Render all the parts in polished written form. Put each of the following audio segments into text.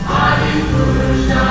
Hare Krishna.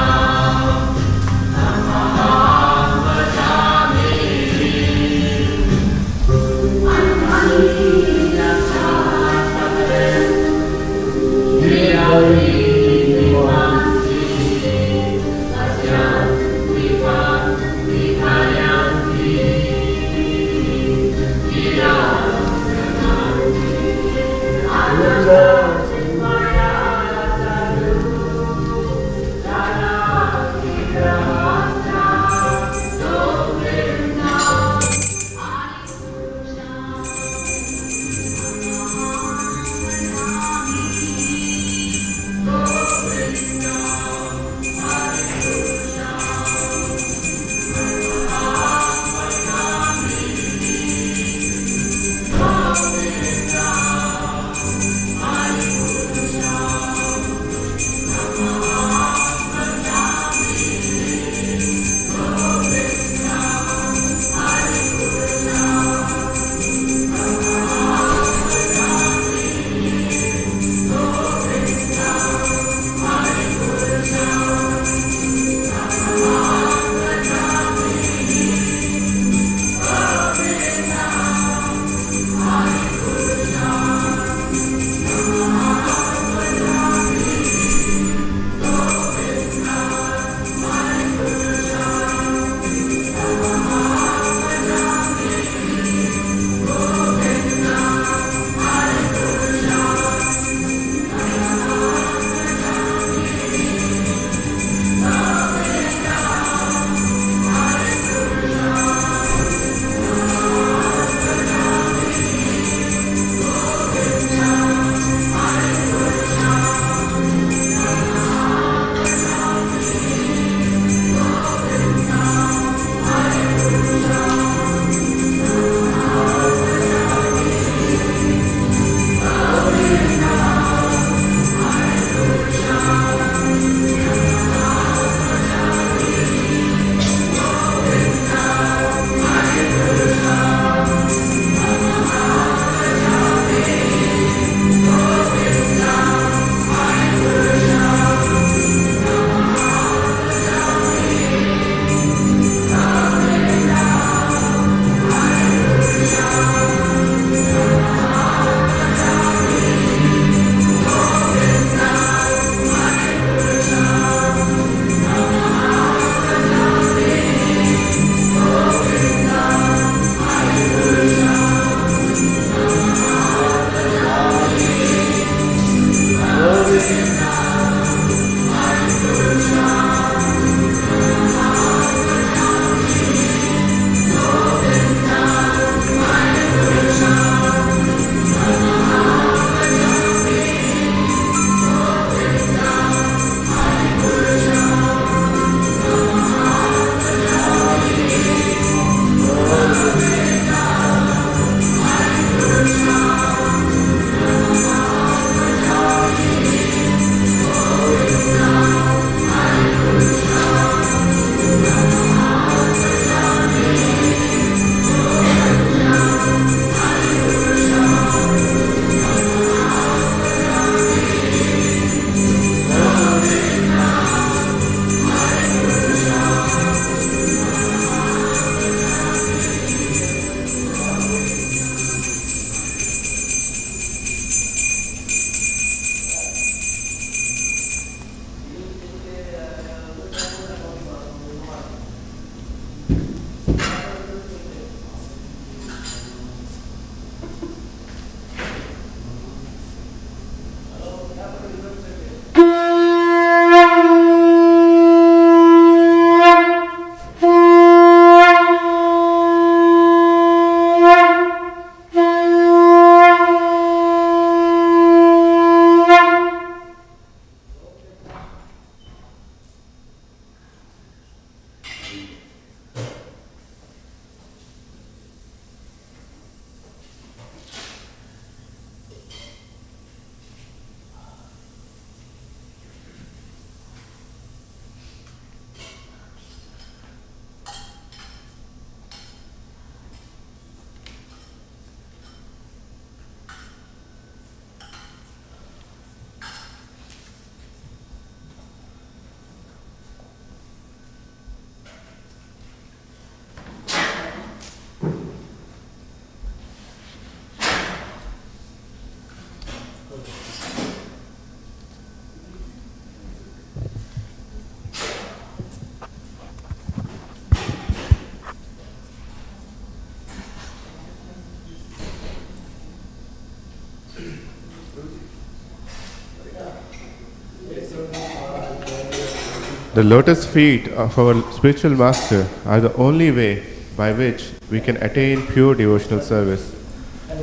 The lotus feet of our spiritual master are the only way by which we can attain pure devotional service.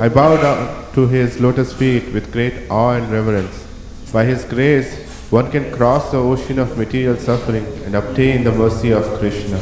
I bow down to his lotus feet with great awe and reverence. By his grace, one can cross the ocean of material suffering and obtain the mercy of Krishna.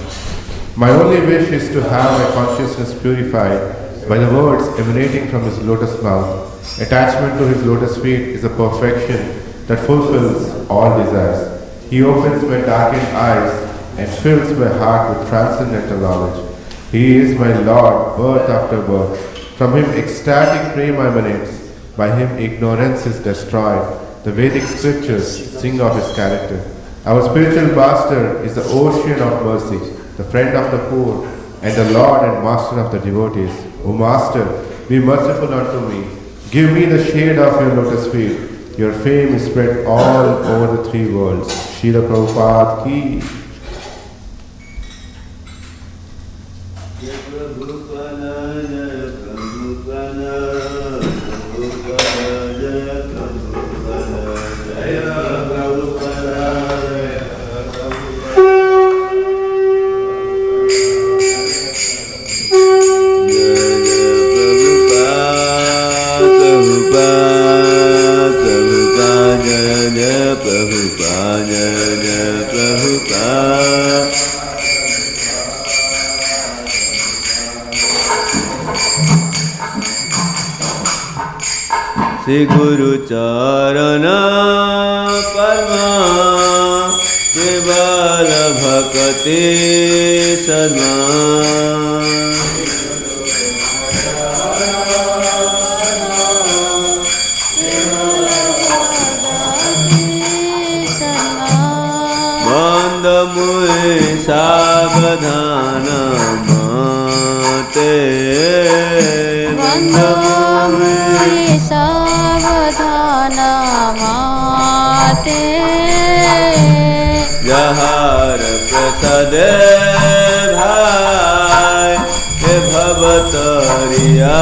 My only wish is to have my consciousness purified by the words emanating from his lotus mouth. Attachment to his lotus feet is a perfection that fulfills all desires. He opens my darkened eyes and fills my heart with transcendental knowledge. He is my Lord, birth after birth. From him ecstatic prema emanates. By him ignorance is destroyed. The Vedic scriptures sing of his character. Our spiritual master is the ocean of mercy, the friend of the poor, and the Lord and master of the devotees. O Master, be merciful unto me. Give me the shade of your lotus feet. Your fame is spread all over the three worlds. Srila Prabhupada ki. Shri Guru Charana Parma Kevala Bhakati Sarma Manda Mui Sabadhana Mate Manda Mui Sabadhana Mate Jahar Prasade Bhai He Bhavatariya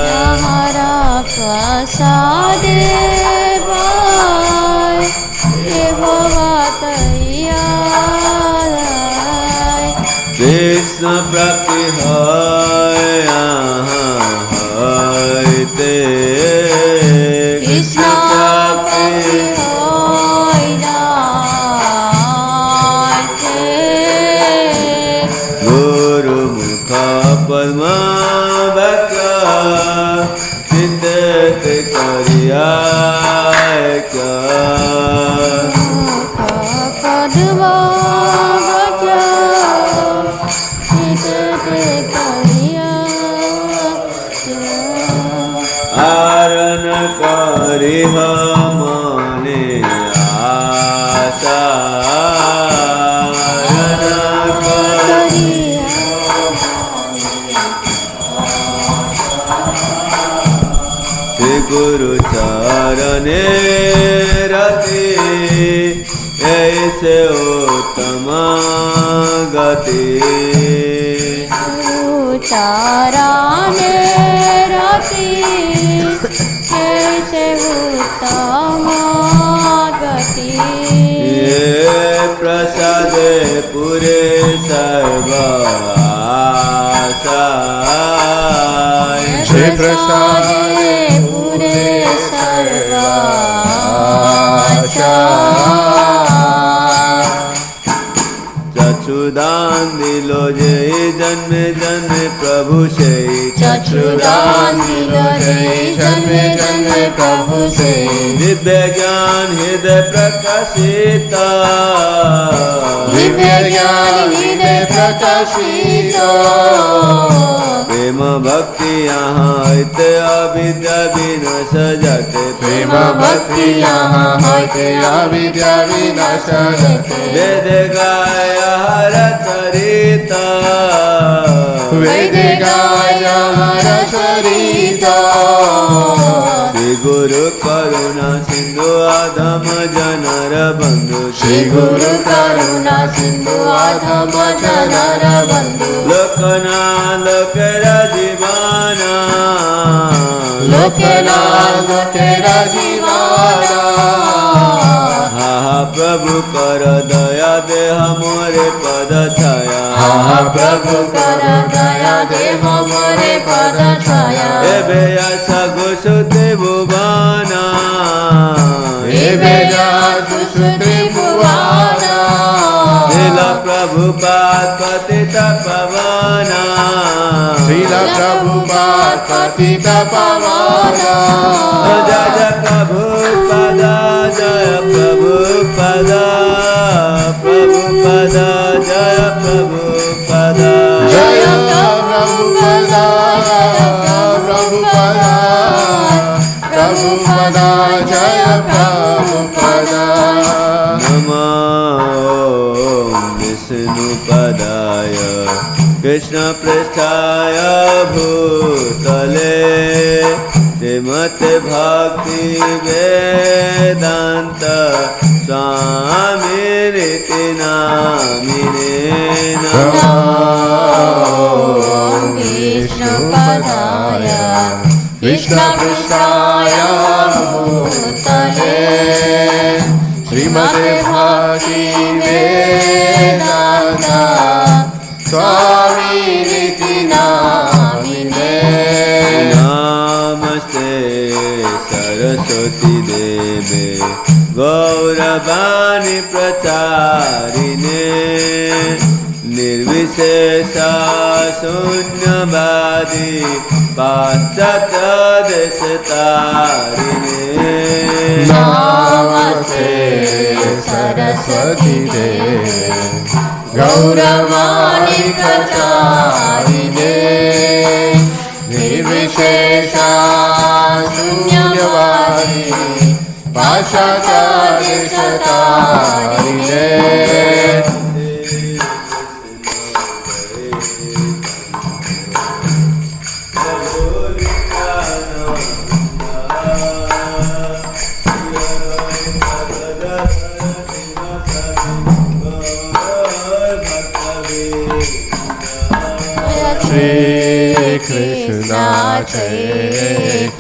Jahara Prasade Bhai He Bhavatariya Krishna Prati Hai Hai Te Krishna Prati Hai Te Guru Mukha Padma Bhakya Chitte Te Kariya Mukha Padma Kari hamane aasa kari Shri Guru Charane rati aise uttama gati Guru Charane rati Kaise uttama gati Ye prasade pure sarva asa Ye prasade pure sarva asa Chachudan dilo jai janme janme prabhu se Chachudan dilo jai janme janme prabhu se Divya gyan hriday prakashita Divya gyan hriday prakashita Prema bhakti yahan haite avidya vinasha jate Prema bhakti yahan haite avidya vinasha jate Vede gaya haratarita Vede gaya haratarita Shri Guru Karuna Sindhu Adhama Janara Bandhu Shri Guru Karuna Sindhu Adhama Janara Bandhu Lokana Lokera Jivana Lokana Lokera Jivana Ha ha प्रभु कर दया देह मोरे पद छाया प्रभु कर दया देह मोरे पद छाया एबे आशा घोषते भुवना एबे जातु त्रिभुवना लीला प्रभुपाद पतित पवना Srila Prabhupada Patita Pavana जय जय प्रभुपदा जय प्रभुपदा प्रभुपदा जय Prabhupada Jaya Prabhupada Prabhupada Prabhupada Jaya Prabhupada नमो विष्णुपदाय कृष्ण पृष्ठाय भूतले श्रीमते भक्ति वेदांत स्वामी रीति नामिने नमः विष्णुपदाय कृष्णपृष्ठाय भूतले Srimate Bhakti Vedanta Swami Niti Namine नमस्ते सरस्वती देवे गौरवाणी प्रचारिणे निर्विशेषा शून्यवादी पाश्चात्य देशतारिणे Namaste Saraswati Devi Gauravani Pracharine Nirvishesha Shunyavadi Pashata Deshatarine Shri Krishna Chaitanya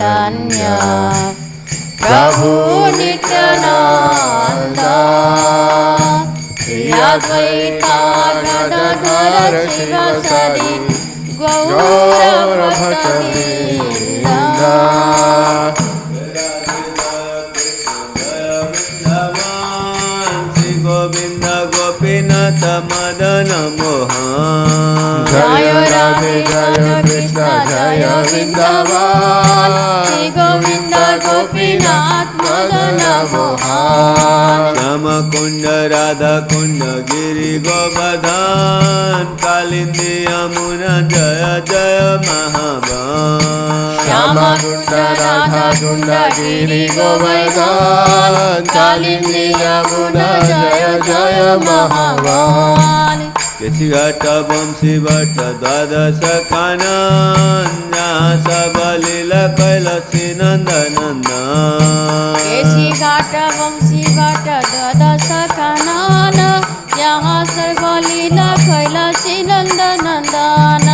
Prabhu Nityananda Shri Advaita Gadadhar Shivasari Gaura Bhaktavrinda Govind Gopinath Madan Mohan Jai Radhe Jai Krishna Jai Vrindavan Shri Govinda Gopinath Madana Mohan Shyam कुंड राधा कुंड गिरि गोवर्धन कालिंदी यमुना जय जय महाबान Shama Kunda Radha Kunda Giri Govardhan Kalindi Yamuna Jaya Jaya Mahavan केसी घाट वंशी भट्ट द्वादश कानन जहाँ सब लीला कैलासी नंद नंदन केशी घाट वंशी भट्ट द्वादश कानन यहाँ सर्वलीला कैलासी नंद नंदन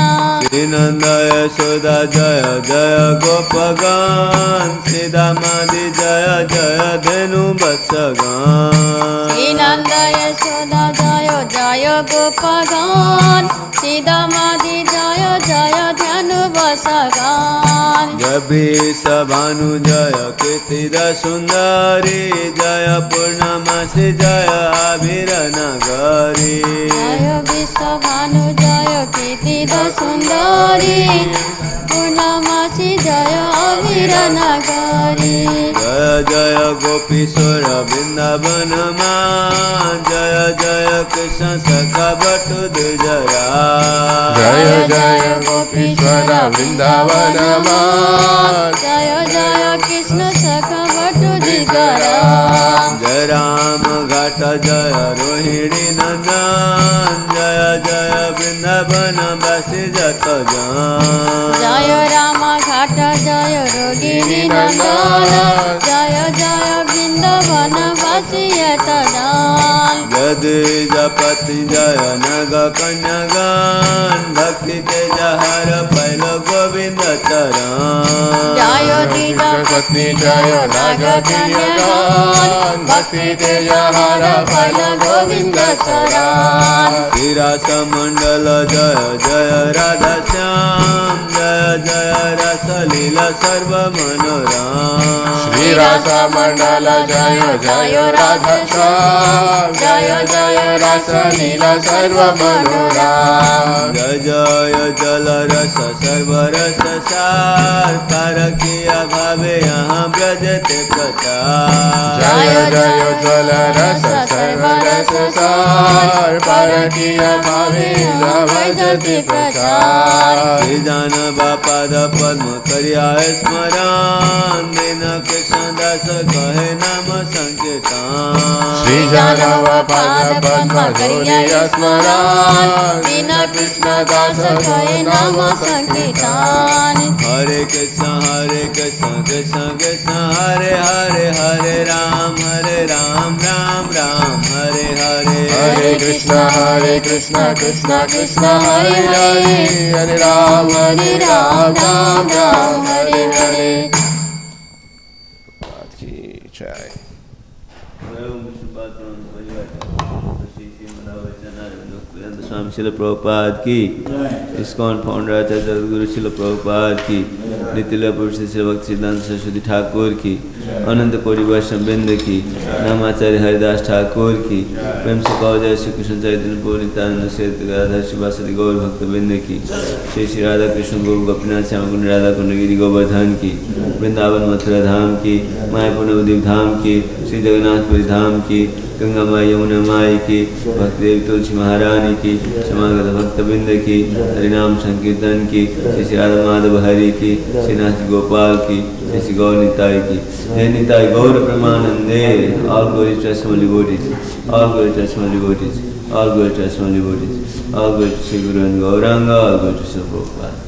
श्रीनंद यशोदा जय जय गोपगण सीधा मादी जय जय धेनु वत्सगण श्रीनंद यशोदा जय जय गोपगण सीधा मादी जय जय धनु वसगण जभी सभानु जय कीर्तिद सुंदरी जय पूर्णमासी जय आभिर नगरी जय विश्वभानु जय कीर्तिद सुंदरी पूर्णमासी जय अवीर नगरी जय जय गोपीश्वर वृंदावन जय जय कृष्ण सखा बटु दुजरा Jai Jai Gopishwara Vrindavanama जय जय कृष्ण सखा बटु दिगरा जय राम घाट जय रोहिणी नंदन जय जय वृंदावन वासी जत जन जय राम घाट जय रोगिणी नंदन जय जय वृंदावन यतदान यदि जपति जय नग कन्यागान भक्ति तेज हर पैल गोविंद चरण जय दीद पत्नी जय नाग कन्यागान भक्ति तेज हर फल गोविंद चरण श्रीरास मंडल जय जय राधा श्याम जय जय रस लीला सर्व मनोरम श्रीरास मंडल जय जय राधा श्याम जय जय रस लीला सर्व मनोरम जय जय जल रस सर्व रस सार तारकिया भावे यहाँ ब्रजते प्रचार जय जय जल रस सर्व रस सार परकीय भावे भजति प्रचार श्री जानवा पाद पद्म करिया स्मरण दिन कृष्ण दास कहे नाम संकीर्तन श्री जानव पाद पद्म धूलिय स्मरण दीन कृष्ण दास कहे नाम संकीर्तन हरे कृष्ण कृष्ण कृष्ण हरे हरे हरे राम राम राम हरे हरे हरे कृष्ण कृष्ण कृष्ण हरे हरे हरे राम राम राम हरे हरे जय स्वामी शिल प्रभुपाद की ISKCON फाउंडर आचार्य जगद्गुरु शिल प्रभुपाद की नितिला पुरुष श्री भक्ति सिद्धांत सरस्वती ठाकुर की अनंत कोटि वैष्णव वृंद की नामाचार्य हरिदास ठाकुर की प्रेम से कहो जय श्री कृष्ण चैतन्य पूर्ण नित्यानंद श्री राधा शिवासदि गौर भक्त वृंद की श्री राधा कृष्ण गोप गोपीनाथ श्याम कुंड राधा कुंड गिरी गोवर्धन की वृंदावन मथुरा धाम की मायापुर नवद्वीप धाम की श्री जगन्नाथपुरी धाम की गंगा माई यमुना माई की भक्तिदेव तुलसी महारानी की समागत भक्तबिंद की हरिनाम संकीर्तन की श्री राधा माधव हरि की श्रीनाथ गोपाल की श्री गौर निताई की जय निताई गौर प्रमानंदे all glory to small devotees all glory to small devotees all glory to small devotees all glory to Shri Guru and Gauranga all glory to Shri Prabhupada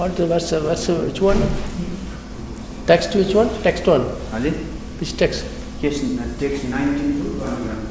What the verse, which one? Text which one? Text one. Ali? Which text? Yes, text 19 to 21.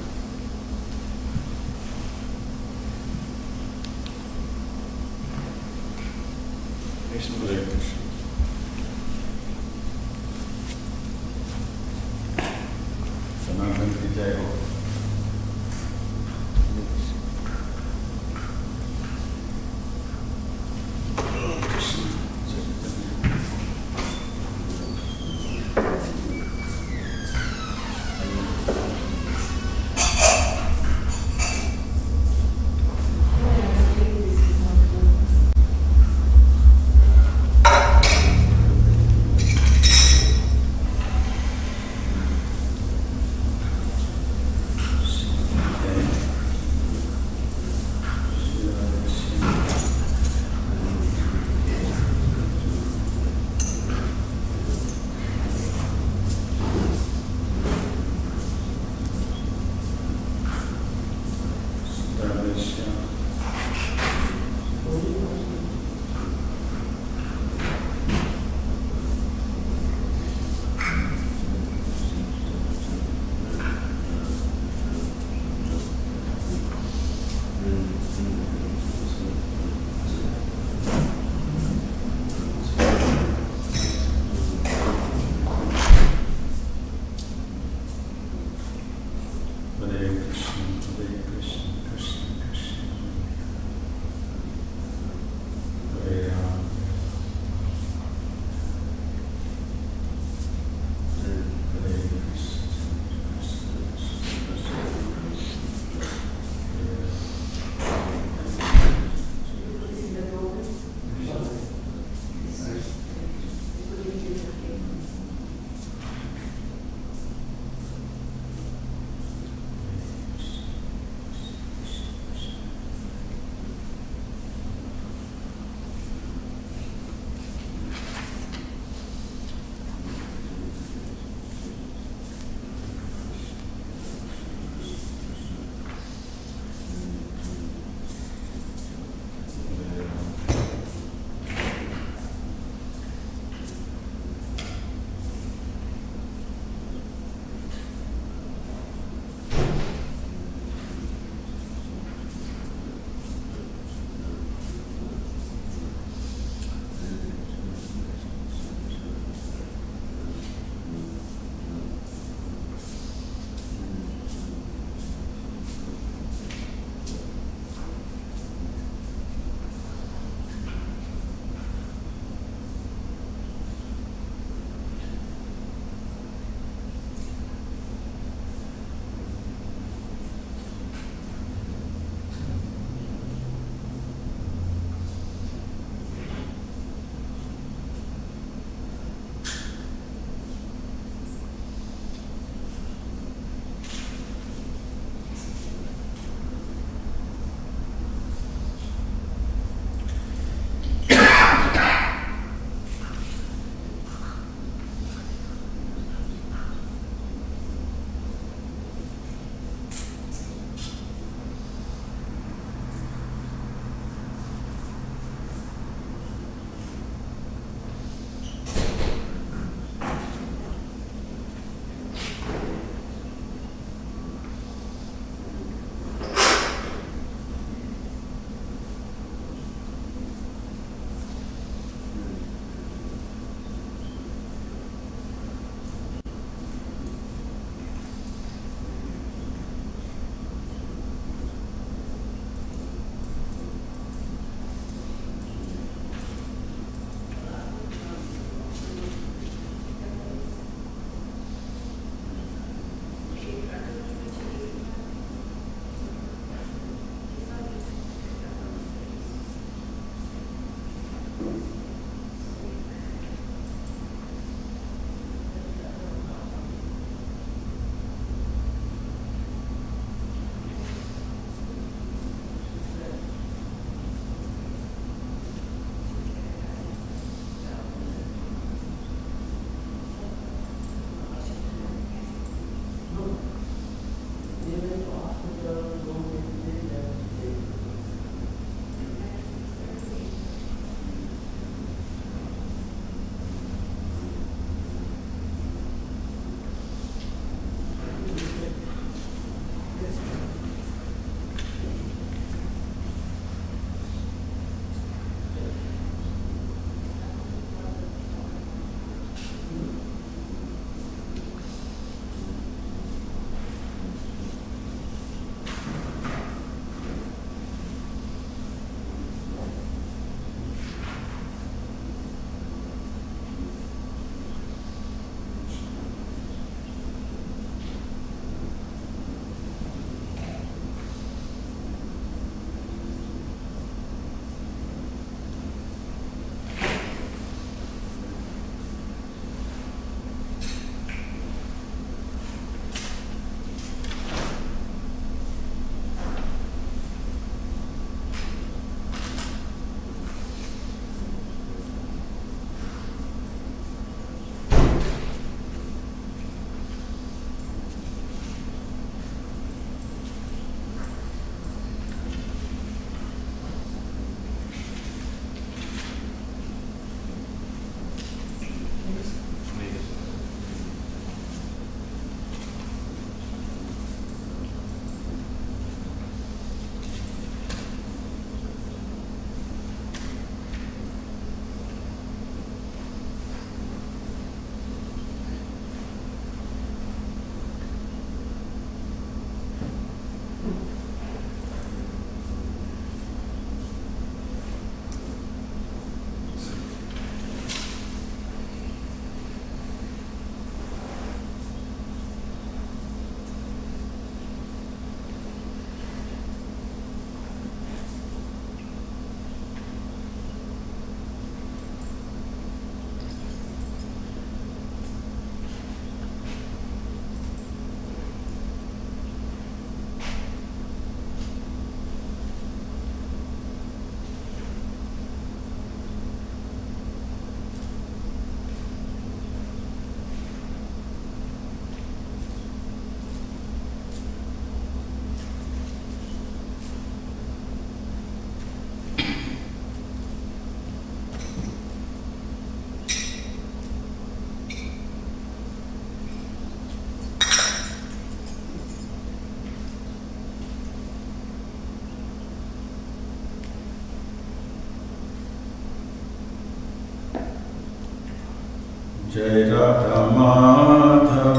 जय राधा माधव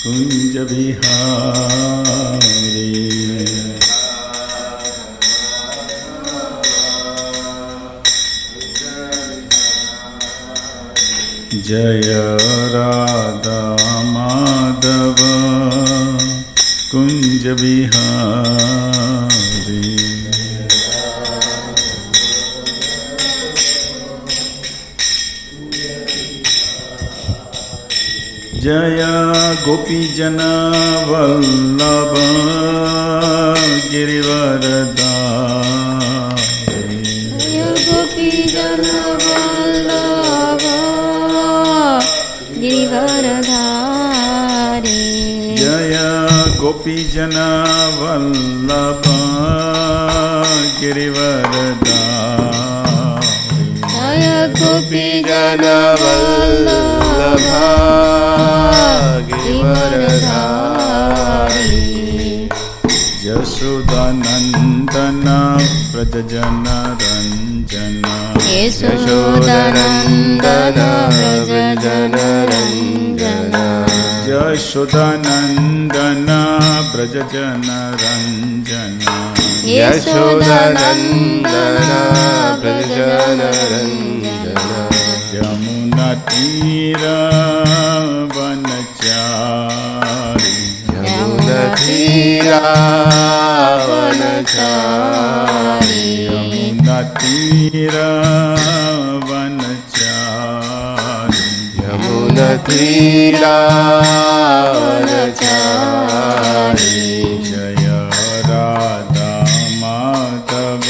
कुंज बिहारी जय राधा माधव कुंज बिहारी जय गोपी जन वल्लभ गिरिवरधारी जय गोपी जन वल्लभ गिरिवरधारी जय गोपी जन वल्लभ गिरिवरधारी जय गोपी जन वल्लभ गिरिवरधारी यशोदानंदन व्रजजन रंजन यशोदानंदन व्रजजन रंजन यशोदानंदन व्रजजन रंजन यशोदानंदन व्रजजन रंजन यमुना तीर वनचारी यमुना तीरावनचारी यमुना तीर वनचारी यमुना तीरावनचारी जय राधा माधव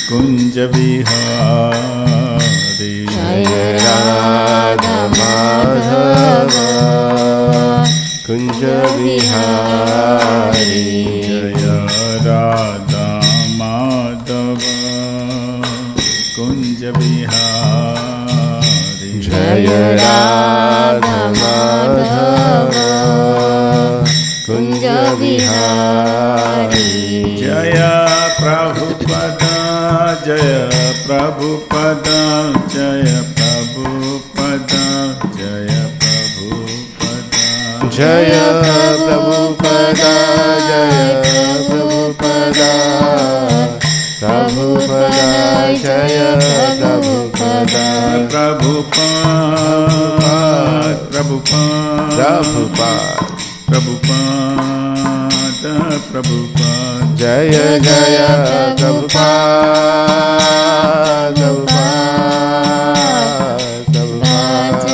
कुंज बिहारी जय राधा माधव कुंज बिहारी जय राधा माधव कुंज बिहारी जय राधा माधव कुंज बिहारी जय प्रभुपद जय प्रभुपद जय प्रभुपद जय प्रभुपद जय प्रभुपद जय प्रभुपद प्रभुपद जय प्रभुपद प्रभुपाद प्रभुपाद प्रभुपाद प्रभुपाद प्रभुपाद जय जय प्रभुपाद प्रभुपाद प्रभुपाद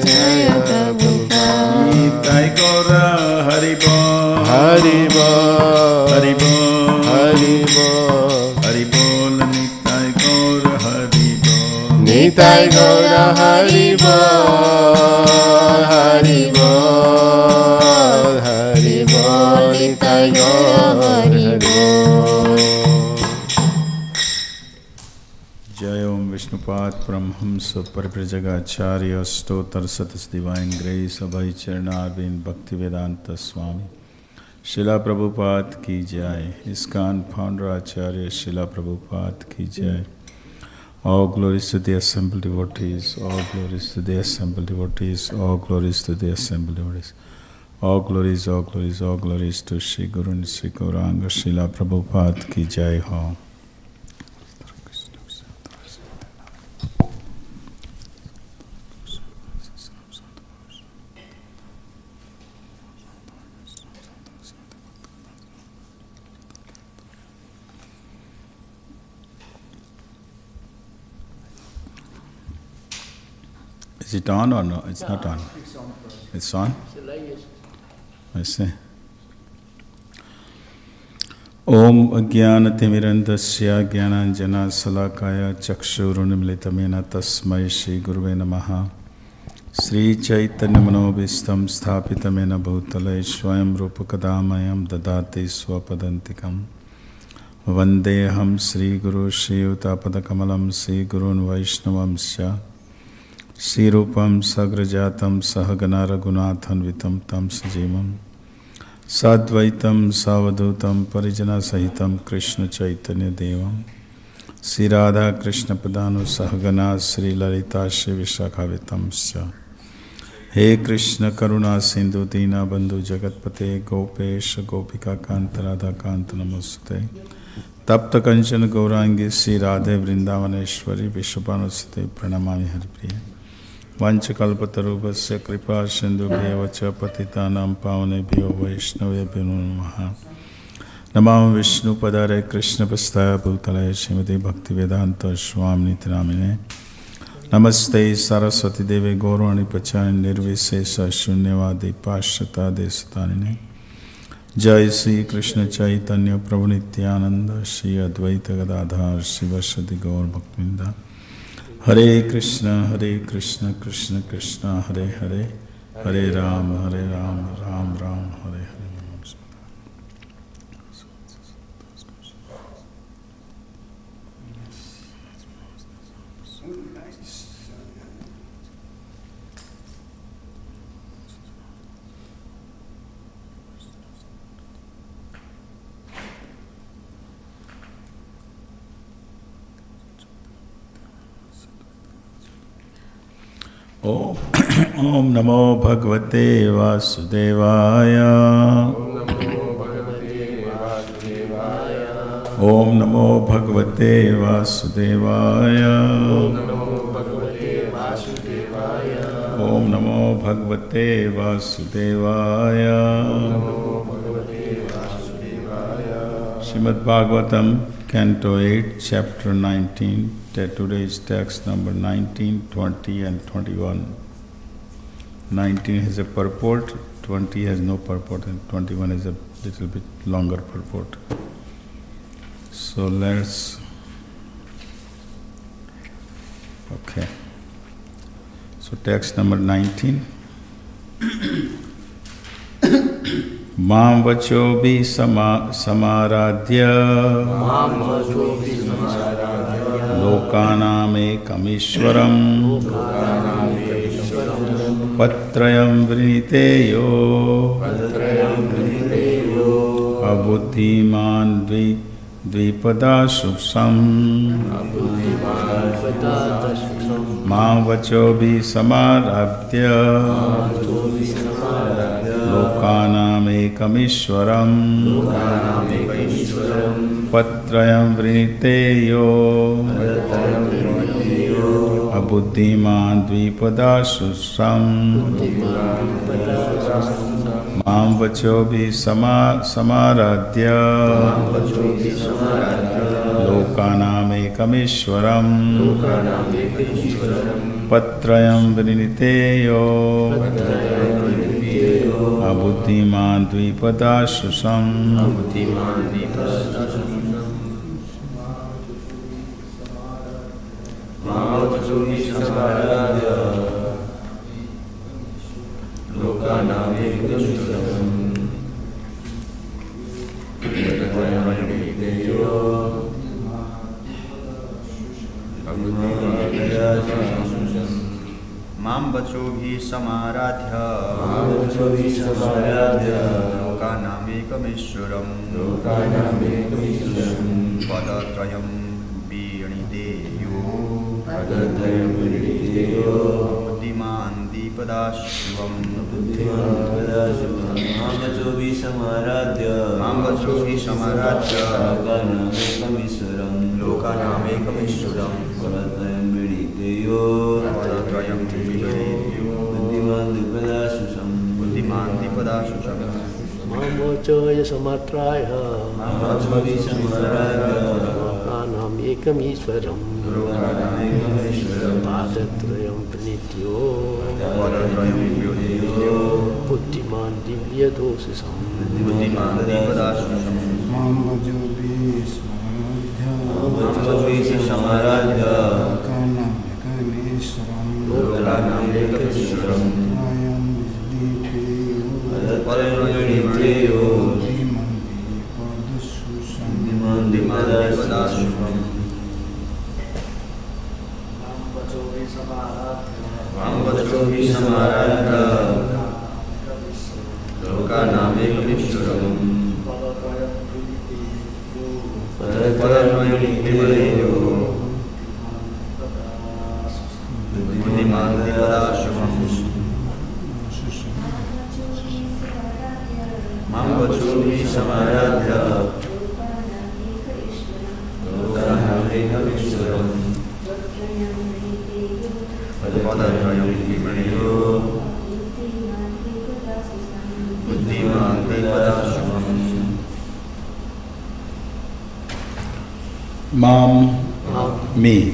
जय प्रभुपाद निताय गौर हरि बोल हरि बोल हरि बोल हरि बोल हरि बोल निताय गौर हरि बोल निताय गौर हरि बोल हरि बोल हरि बोल निताय गौर हरि बोल जय ओम विष्णुपाद परमहंस परिव्रजगाचार्य स्तोत्र सतस डिवाइन ग्रेस अभय चरणारविंद भक्ति वेदांत स्वामी शिला प्रभुपाद की जय ISKCON फाउंडर आचार्य शिला प्रभुपाद की जय All glories to the assembled devotees, all glories to the assembled devotees, all glories to the assembled devotees. All glories, all glories, all glories to Shri Guru and Shri Gauranga Srila Prabhupada ki jai ho. Is it on or no? It's not on. It's on? I see. Om Ajnanatimirandasya Jnananjana Salakaya Chakshurunimlitamena Tasmai Shri Guruve Namaha Sri Chaitanya Manobhistam Sthapitamena Bhutale Swayam Rupakadamayam Dadati Swapadantikam Vandeham Sri Guru Shri Utapadakamalam Sri Gurun Vaishnavamsya Sri Rupam Sagrajatam Sahagana Raghunathanvitam Tam Sajimam Sadvaitam Savadutam Parijana Sahitam Krishna Chaitanya Devam Shri Radha Krishna पदानु सहगना Shri Lalita Shri विशाखावितंश्च। हे कृष्ण करुणा सिंधु दीना बंधु जगतपते गोपेश गोपिका कांत राधा कांत नमोस्तुते। तप्त कंचन गौरांगी श्री राधे वृंदावनेश्वरी विश्वपानुसुते प्रणमामि हरिप्रिये। वंशकल्पतरुभ्यश्च कृपा सिन्धुभ्येव च पतितानां पावनेभ्यो वैष्णवेभ्यो नमः। नमो विष्णुपदारे कृष्णप्रस्थाय भूतले श्रीमते भक्तिवेदांत स्वामिनिति नामिने। नमस्ते सरस्वती देवे गौरवाणी प्रचारिणे निर्विशेष शून्यवादी पाश्चात्य जय श्री कृष्ण चैतन्य प्रभु नित्यानंद श्री अद्वैत गदाधर शिवसदि गौर भक्तवृंद। हरे कृष्ण कृष्ण कृष्ण हरे हरे, हरे राम राम राम हरे हरे। ओम नमो भगवते वासुदेवाय। ओम नमो भगवते वासुदेवाय। ओम नमो भगवते वासुदेवाय। Srimad Bhagavatam, Canto 8, Chapter 19. Today's text number 19, 20 and 21. 19 has a purport, 20 has no purport, and 21 is a little bit longer purport. So let's... Okay. So text number 19. Mam vachobi samaradhya lokanam ekamishwaram patrayam vriniteyo abuddhiman dvipadashusam. Mam vachobi samaradhya लोकानाम एकमीश्वरम पत्रयं वृणीतेयो अबुद्धिमान् द्विपदाशुस्रं। मां वचोभिः समाराध्य लोकानाम एकमीश्वरम पत्रयं वृणीतेयो अबुद्धिमान् द्विपदाशुषं। मां वचोभिः समाराध्य लोकानामेकमीश्वरं पदत्रयं विणीतेयो बुद्धिमान् दीपदाशुवम्। मां वचोभिः समाराध्य लोकानामेकमीश्वरं पदत्रयं विणीतेयो बुद्धिमान् दीपदाशुषम्। मां वचोभिः समाराध्य लोकानाम् एकमीश्वरं पादत्रयं प्रणीत्यो बुद्धिमान् दिव्यदोषम्। मां वचोभिः समाराध्य लोकानाम् एकमीश्वरं बुद्धिमान् दीपदाशुषम्। मां वचोभिः समाराध्य लोकानाम् एकमीश्वरं पदत्रयं विणीतेयो Panchachobi Samaradhya Lokanamekavishwaram Padmadayam Vimayo Buddhiman Vipadashamam Mam, me,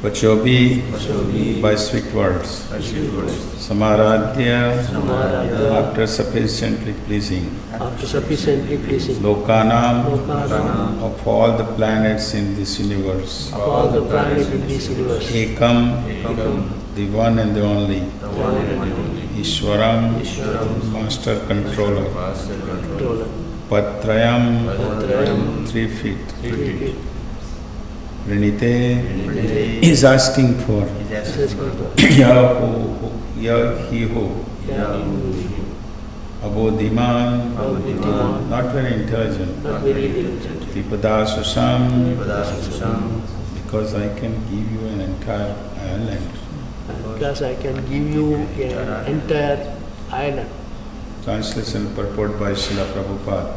Vachobi, by sweet words, Samaradhya, after sufficiently pleasing, Lokanam, of all the planets in this universe, Ekam, the one and the only, Ishwaram, master controller, Patrayam, 3 feet. Pranite is asking for he who Abodhiman, not very intelligent, Vipadasasam, because I can give you an entire island. Because I can give you an entire island. Translation purport by Srila Prabhupada.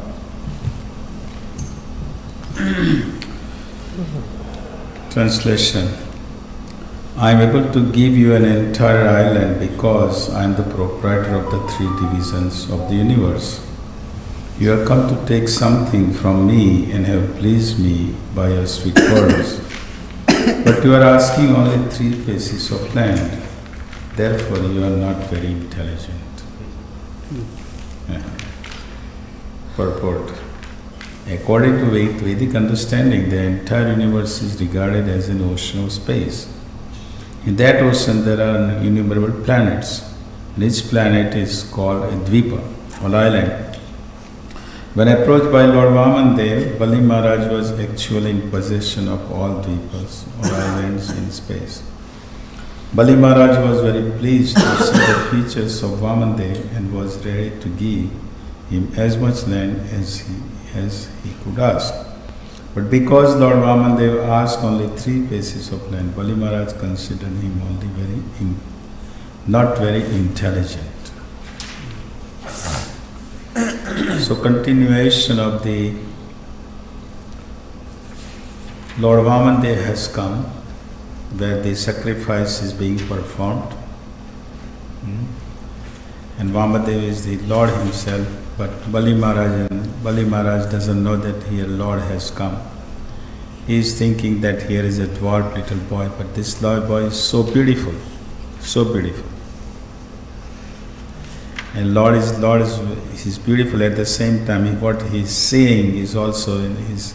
Translation. I am able to give you an entire island because I am the proprietor of the 3 divisions of the universe. You have come to take something from me and have pleased me by your sweet words. But you are asking only 3 pieces of land. Therefore, you are not very intelligent. Purport. According to Vedic understanding, the entire universe is regarded as an ocean of space. In that ocean, there are innumerable planets. And each planet is called a dvipa, or island. When approached by Lord Vamandev, Bali Maharaj was actually in possession of all dvipas, or islands in space. Bali Maharaj was very pleased to see the features of Vamandev and was ready to give him as much land as he could ask. But because Lord Vamandev asked only 3 pieces of land, Bali Maharaj considered him only not very intelligent. So continuation of the Lord Vamandev has come, where the sacrifice is being performed. And Vamandev is the Lord himself, but Bali Maharaj doesn't know that here Lord has come. He is thinking that here is a dwarf little boy, but this little boy is so beautiful, so beautiful. And Lord is beautiful at the same time. What he is saying is also in his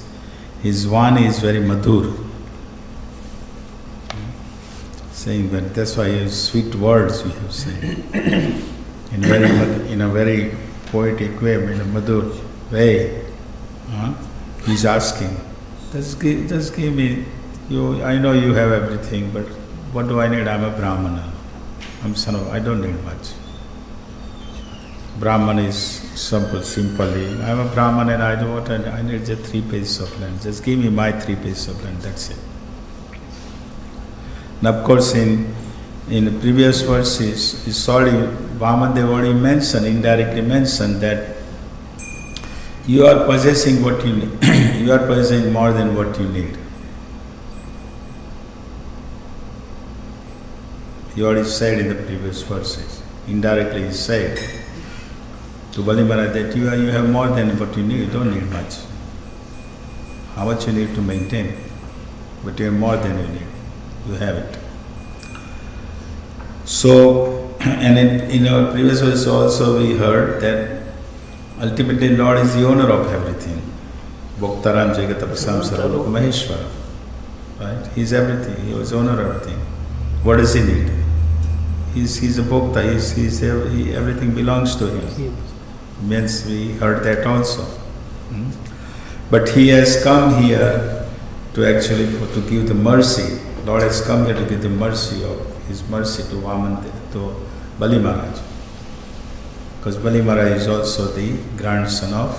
Vani is very madhur. Saying that, that's why he has sweet words, we have said. In a very poetic way, in a madhur way. He's asking, just give me, I know you have everything, but what do I need? I'm a Brahmana. I don't need much. Brahman is simply, I'm a Brahman and I need just 3 pieces of land. Just give me my 3 pieces of land, that's it. And of course in the previous verses, Vamandev already mentioned, indirectly mentioned that you are possessing what you need. You are possessing more than what you need. He already said in the previous verses. Indirectly he said to Bali Maharaj that you have more than what you need, you don't need much. How much you need to maintain, but you have more than you need. You have it. So, and in our previous verse also we heard that ultimately Lord is the owner of everything. Bhoktaram Jagatapasam Sarvaloka Maheshwara. Right? He is everything. He was owner of everything. What does he need? He's a Bhokta. Everything belongs to him. Means we heard that also. But he has come here to actually to give the mercy. Lord has come here to give the mercy of his mercy to Bali Maharaj. Because Bali Maharaj is also the grandson of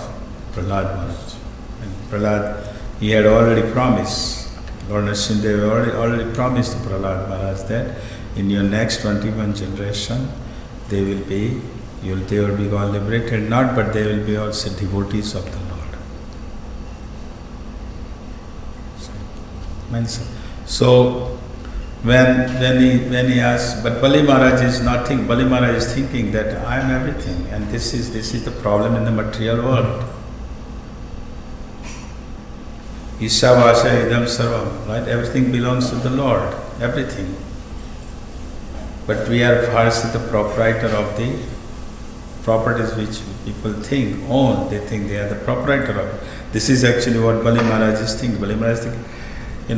Prahlad Maharaj. And Prahlad, he had already promised, Lord Nrsimhadev already promised to Prahlad Maharaj that in your next 21 generation, there will be They will be all liberated, not, but they will be also devotees of the Lord. So when he asks, but Bali Maharaj is nothing. Bali Maharaj is thinking that I am everything, and this is the problem in the material world. Ishavasha idam sarvam, right? Everything belongs to the Lord, everything. But we are first the proprietor of the properties which people think, own. They think they are the proprietor of it. This is actually what Bali Maharaj is thinking. Bali Maharaj is thinking,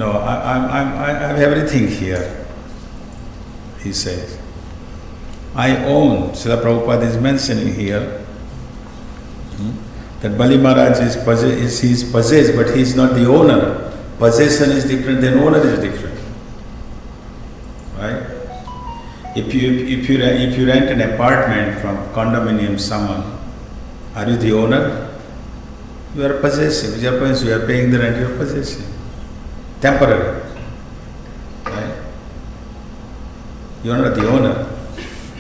I have everything here, he says. I own. Srila Prabhupada is mentioning here that Bali Maharaj is possessed, but he is not the owner. Possession is different than owner is different. Right? If you rent an apartment from condominium someone, are you the owner? You are possessive. You are paying the rent, you are possessive. Temporary. Right? You are not the owner.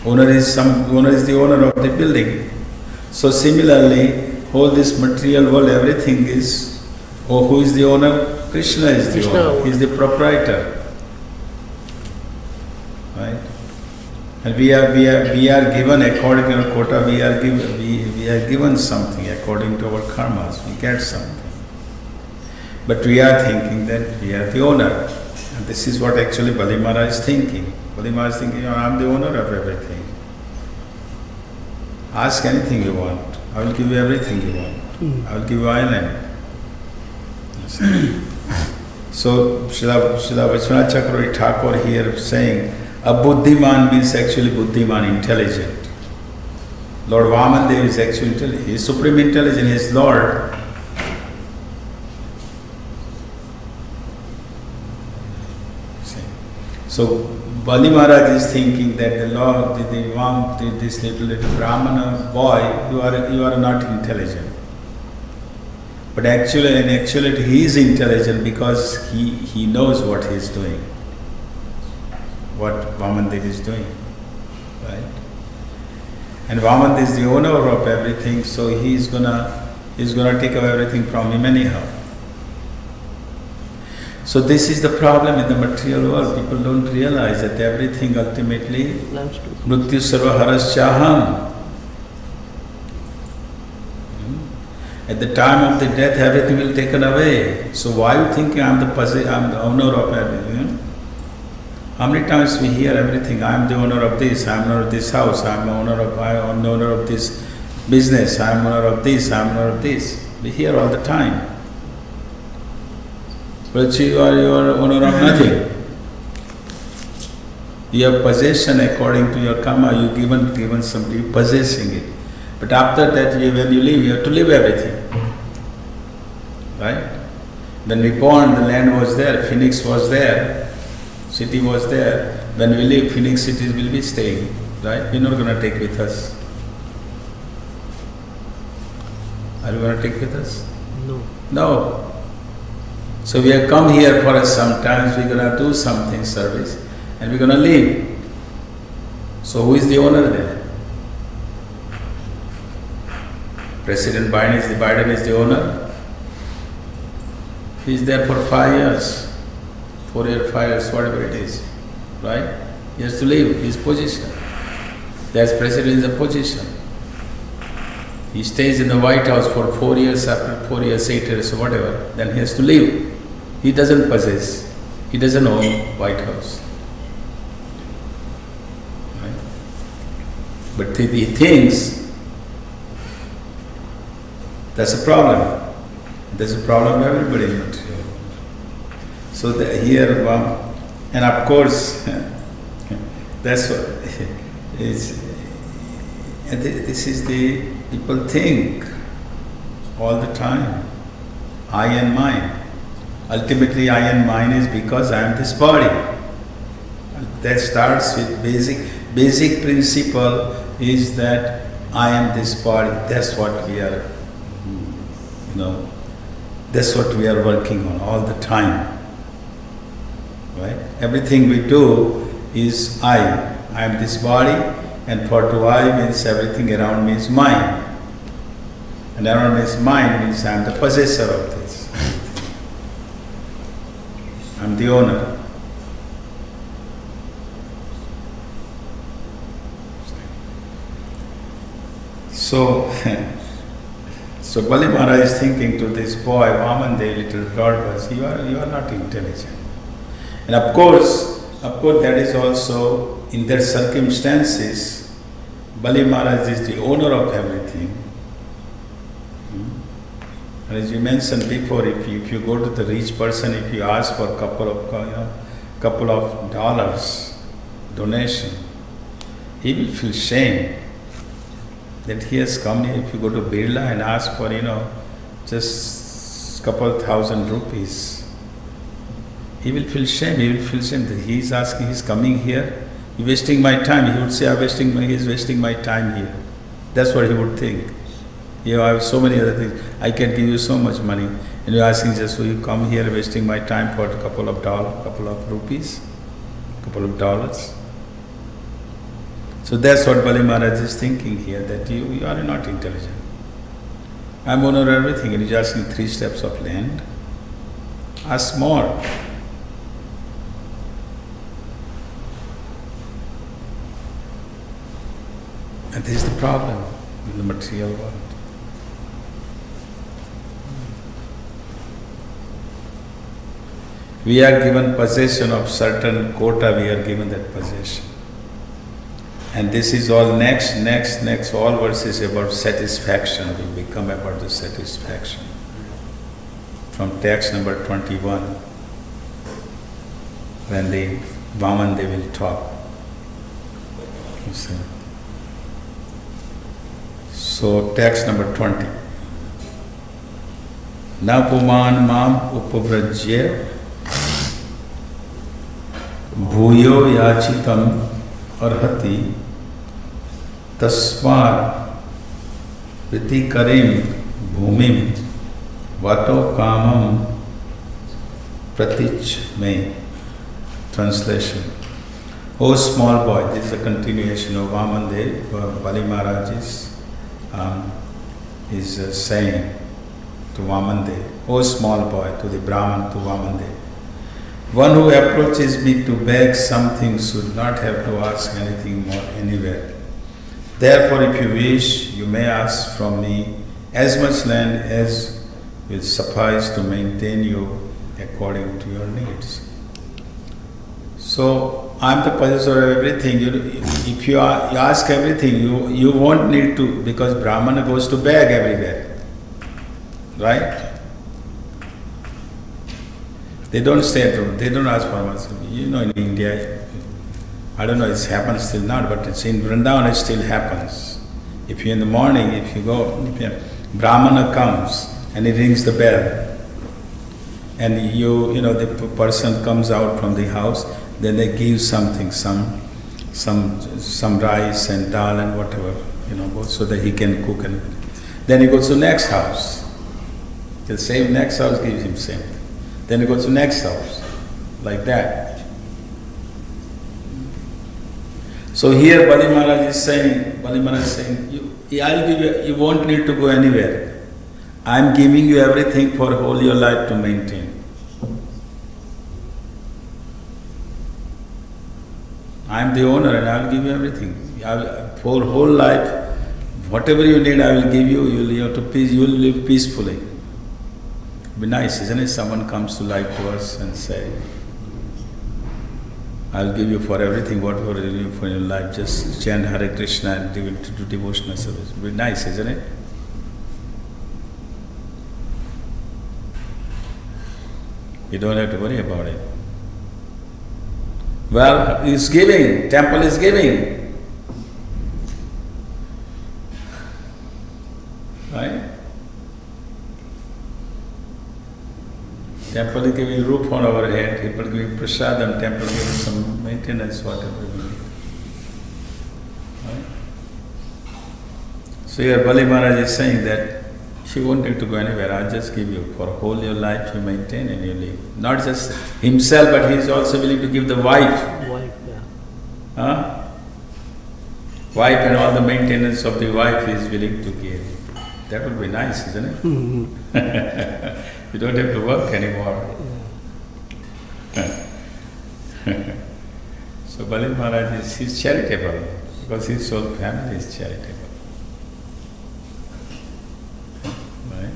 Owner is the owner of the building. So similarly, all this material world, everything is, who is the owner? Krishna is the owner. He is the proprietor. Right? And we are given according to our quota. We are given something according to our karmas. We get something. But we are thinking that we are the owner. And this is what actually Bali Maharaj is thinking. Bali Maharaj is thinking, I am the owner of everything. Ask anything you want. I will give you everything you want. I will give you island. So Srila Vishwanath Chakravarti Thakur here saying, a Buddhiman means actually Buddhiman, intelligent. Lord Vamandev is actually intelligent. He is supreme intelligent, he is Lord. So Bali Maharaj is thinking that the Lord, this little Brahmana boy, you are not intelligent. But actually he is intelligent because he knows what he is doing, what Vamandev is doing, right? And Vamandev is the owner of everything, so he's gonna take away everything from him anyhow. So this is the problem in the material world. People don't realize that everything ultimately Mrityu Sarva Haraschaham. At the time of the death, everything will be taken away. So why are you thinking I'm the owner of everything? How many times we hear everything? I am the owner of this, I am owner of this house, I am the owner of this business, I am owner of this, I am owner of this. We hear all the time. But you are owner of nothing. You have possession according to your karma, you given somebody possessing it. But after that, when you leave, you have to leave everything. Right? When we born, the land was there, Phoenix was there, city was there. When we leave, Phoenix cities will be staying. Right? We're not going to take with us. Are you going to take with us? No. No. So we have come here for sometimes we're going to do something, service, and we're going to leave. So who is the owner there? President Biden is the owner. He is there for 5 years, 4 years, 5 years, whatever it is, right? He has to leave his position. As president is a position. He stays in the White House for 4 years, after 4 years, 8 years, whatever, then he has to leave. He doesn't possess, he doesn't own White House. Right? But he thinks that's a problem. There's a problem with everybody in material. So here, and of course, that's what this is the people think all the time. I and mine. Ultimately, I and mine is because I am this body. That starts with basic principle is that I am this body. That's what we are, that's what we are working on all the time. Right? Everything we do is I am this body And for to I means everything around me is mine. And around me is mine means I am the possessor of this. I am the owner. So, so Bali Maharaj is thinking to this boy, Vaman, the little god was, you are not intelligent. And of course, that is also, in their circumstances, Bali Maharaj is the owner of everything. And as you mentioned before, if you go to the rich person, if you ask for a couple of dollars donation, he will feel shame that he has come here. If you go to Birla and ask for, just couple thousand rupees, he will feel shame. He will feel shame that he is asking, he is coming here, he is wasting my time. He would say, he is wasting my time here. That's what he would think. I have so many other things. I can give you so much money. And you're asking just, so you come here wasting my time for a couple of rupees, couple of dollars. So that's what Bali Maharaj is thinking here, that you are not intelligent. I'm owner of everything, and he's asking 3 steps of land. Ask more. And this is the problem in the material world. We are given possession of certain quota, we are given that possession. And this is all next, all verses about satisfaction will become about the satisfaction. From text number 21, when the Vaman they will talk. You see. So text number 20. Na puman mam upavrajya bhuyo yachitam arhati tasmad priti karim bhumim vato kamam pratich me. Translation. O small boy, this is a continuation of Vamandev. Bali Maharaj is saying to Vamandev, O small boy, to the Brahman, to Vamandev, one who approaches me to beg something should not have to ask anything more anywhere. Therefore, if you wish, you may ask from me as much land as will suffice to maintain you according to your needs. So, I am the possessor of everything. If you ask everything, you won't need to, because Brahmana goes to beg everywhere. Right? They don't stay at home, they don't ask for much. In India, I don't know, it happens still not, but it's in Vrindavan it still happens. If you in the morning, if you Brahmana comes and he rings the bell, and the person comes out from the house, then they give something, some rice and dal and whatever, so that he can cook. And then he goes to next house. The same next house gives him same. Then he goes to next house, like that. So here Bali Maharaj is saying, I'll give you won't need to go anywhere. I'm giving you everything for whole your life to maintain. I'm the owner and I'll give you everything. For whole life, whatever you need, I will give you. You will live peacefully. It'd be nice, isn't it? Someone comes to life to us and say, I'll give you for everything, whatever you need for your life. Just chant Hare Krishna and do devotional service. It'd be nice, isn't it? You don't have to worry about it. Well, it's giving, temple is giving. Right? Temple is giving roof on our head, people giving prasadam, temple giving some maintenance, whatever we need. Right? So here Bali Maharaj is saying that she won't need to go anywhere, I'll just give you. For whole your life you maintain and you live. Not just himself, but he is also willing to give the wife. Wife, yeah. Huh? wife and all the maintenance of the wife he is willing to give. That would be nice, isn't it? You don't have to work anymore. So Bali Maharaj he's charitable because his whole family is charitable. Right?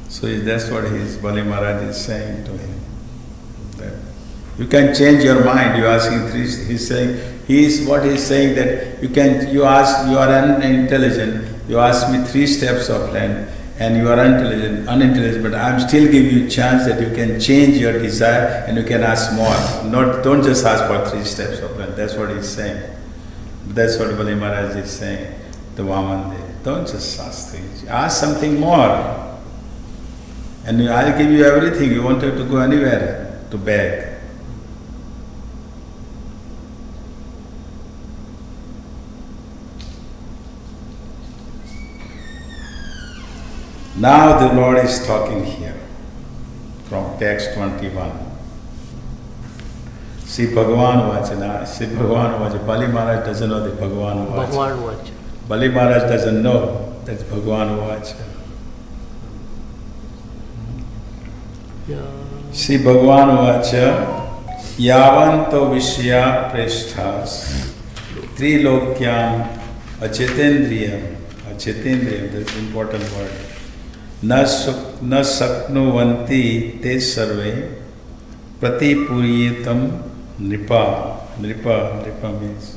So that's what Bali Maharaj is saying to him. That you can change your mind. You ask him he's saying he's saying that you are unintelligent. You ask me 3 steps of land and you are unintelligent, but I'm still giving you a chance that you can change your desire and you can ask more. Don't just ask for 3 steps of land. That's what he's saying. That's what Bali Maharaj is saying to Vamandev. Don't just ask 3. Ask something more. And I'll give you everything. You wanted to go anywhere to beg. Now the Lord is talking here from text 21. See Bhagavan Vachana. See Bhagavan Vachana. Bali Maharaj doesn't know the Bhagavan Vachana. Bali Maharaj doesn't know that's Bhagavan Vachana. See Bhagavan Vachana. Yavanto Vishya Preshthas Trilokyam Achetendriyam. Achetendriyam, that's an important word. न शक्नुवन्ति ते सर्वे प्रतिपूर्येतम नृपा. Nripa means,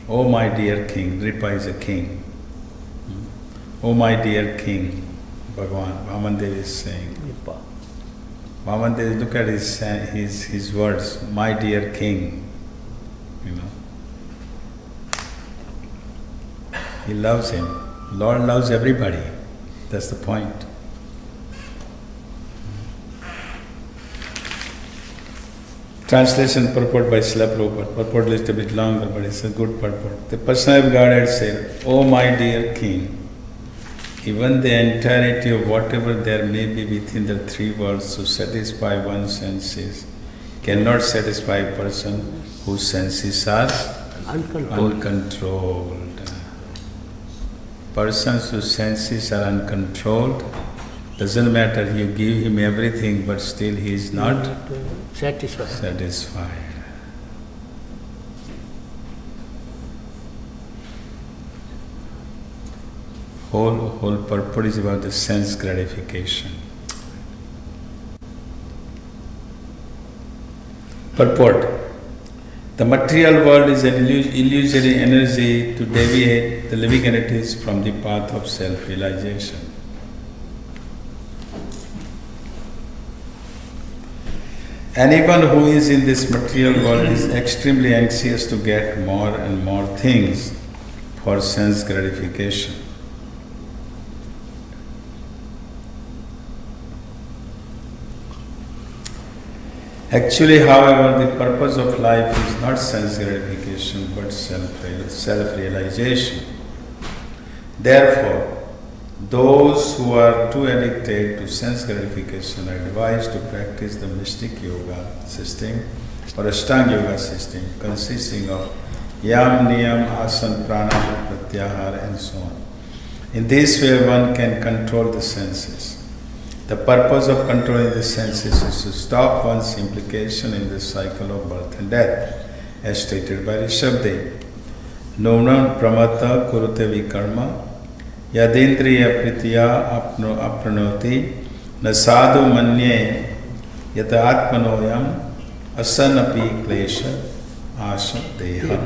oh my dear king. Nripa is a king. Oh my dear king, Bhagavan. Vamandev is saying. Vamandev, look at his words. My dear king. He loves him. Lord loves everybody. That's the point. Translation purport by Srila Prabhupada. Purport is a bit longer, but it's a good purport. The person of God had said, "Oh my dear king, even the entirety of whatever there may be within the 3 worlds to satisfy one's senses cannot satisfy a person whose senses are uncontrolled. Persons whose senses are uncontrolled, doesn't matter, you give him everything, but still he is not satisfied. Whole purport is about the sense gratification. Purport. The material world is an illusory energy to deviate the living entities from the path of self-realization. Anyone who is in this material world is extremely anxious to get more and more things for sense gratification. Actually, however, the purpose of life is not sense gratification but self-realization. Therefore, those who are too addicted to sense gratification are advised to practice the mystic yoga system or Ashtanga yoga system consisting of Yam, Niyam, Asana, Pranayama, Pratyahara and so on. In this way one can control the senses. The purpose of controlling the senses is to stop one's implication in the cycle of birth and death, as stated by Rishabdev. Nomnam pramata kurute vikarma yadindriya pritya apranoti nasadu manye yata atmanoyam asanapi klesha asha deha.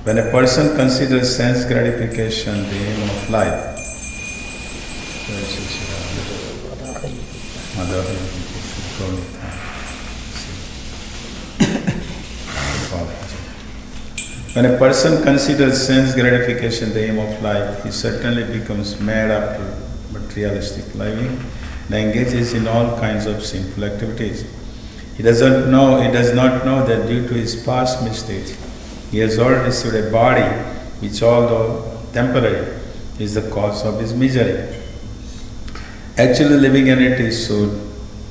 When a person considers sense gratification the aim of life, when a person considers sense gratification the aim of life, he certainly becomes mad after materialistic living and engages in all kinds of sinful activities. He does not know that due to his past mistakes, he has already received a body which, although temporary, is the cause of his misery. Actually, living entities should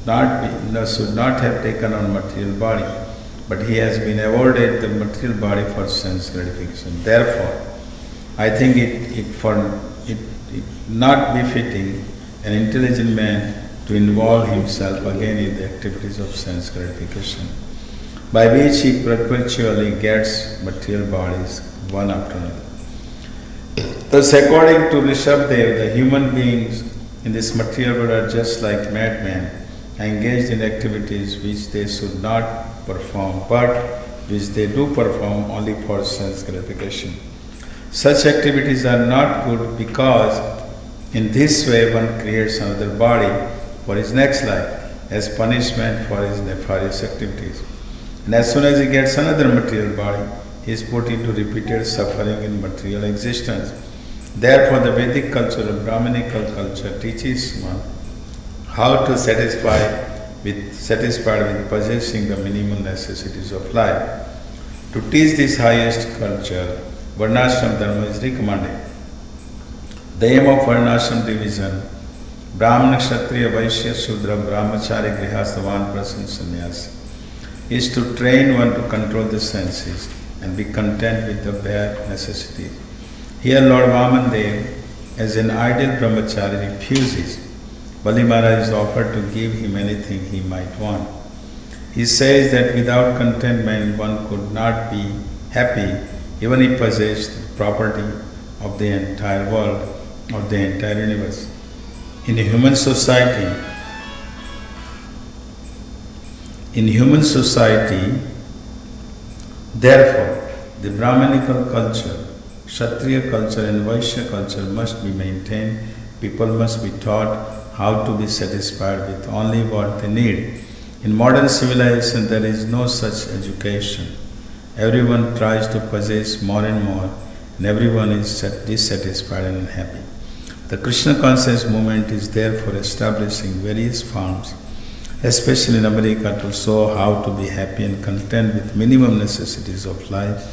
not have taken on material body, but he has been awarded the material body for sense gratification. Therefore, I think it not befitting an intelligent man to involve himself again in the activities of sense gratification, by which he perpetually gets material bodies one after another. Thus, according to Rishabdev, the human beings in this material world are just like madmen, engaged in activities which they should not perform, but which they do perform only for sense gratification. Such activities are not good because in this way one creates another body for his next life as punishment for his nefarious activities. And as soon as he gets another material body, he is put into repeated suffering in material existence. Therefore, the Vedic culture or Brahminical culture teaches one how to satisfied with possessing the minimal necessities of life. To teach this highest culture, Varnashram Dharma is recommended. The aim of Varnashram division, Brahmana, Kshatriya, Vaishya, Shudra, Brahmachari, Grihastha, Vanaprastha, Sannyasi, is to train one to control the senses and be content with the bare necessities. Here Lord Vamandev, as an ideal brahmachari, refuses. Bali Maharaj is offered to give him anything he might want. He says that without contentment one could not be happy even if possessed the property of the entire world or the entire universe. In human society, therefore, the Brahminical culture, Kshatriya culture and Vaishya culture must be maintained. People must be taught how to be satisfied with only what they need. In modern civilization, there is no such education. Everyone tries to possess more and more, and everyone is dissatisfied and unhappy. The Krishna conscious movement is therefore establishing various farms, especially in America, to show how to be happy and content with minimum necessities of life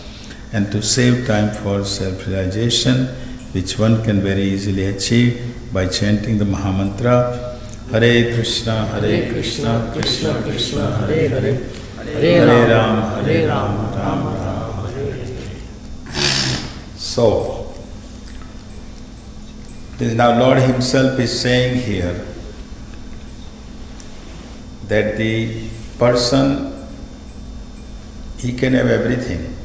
and to save time for self-realization, which one can very easily achieve by chanting the Mahamantra, Hare Krishna, Krishna Krishna, Hare Hare, Hare Ram, Ram Ram, Hare Hare. So, now Lord Himself is saying here that the person, he can have everything,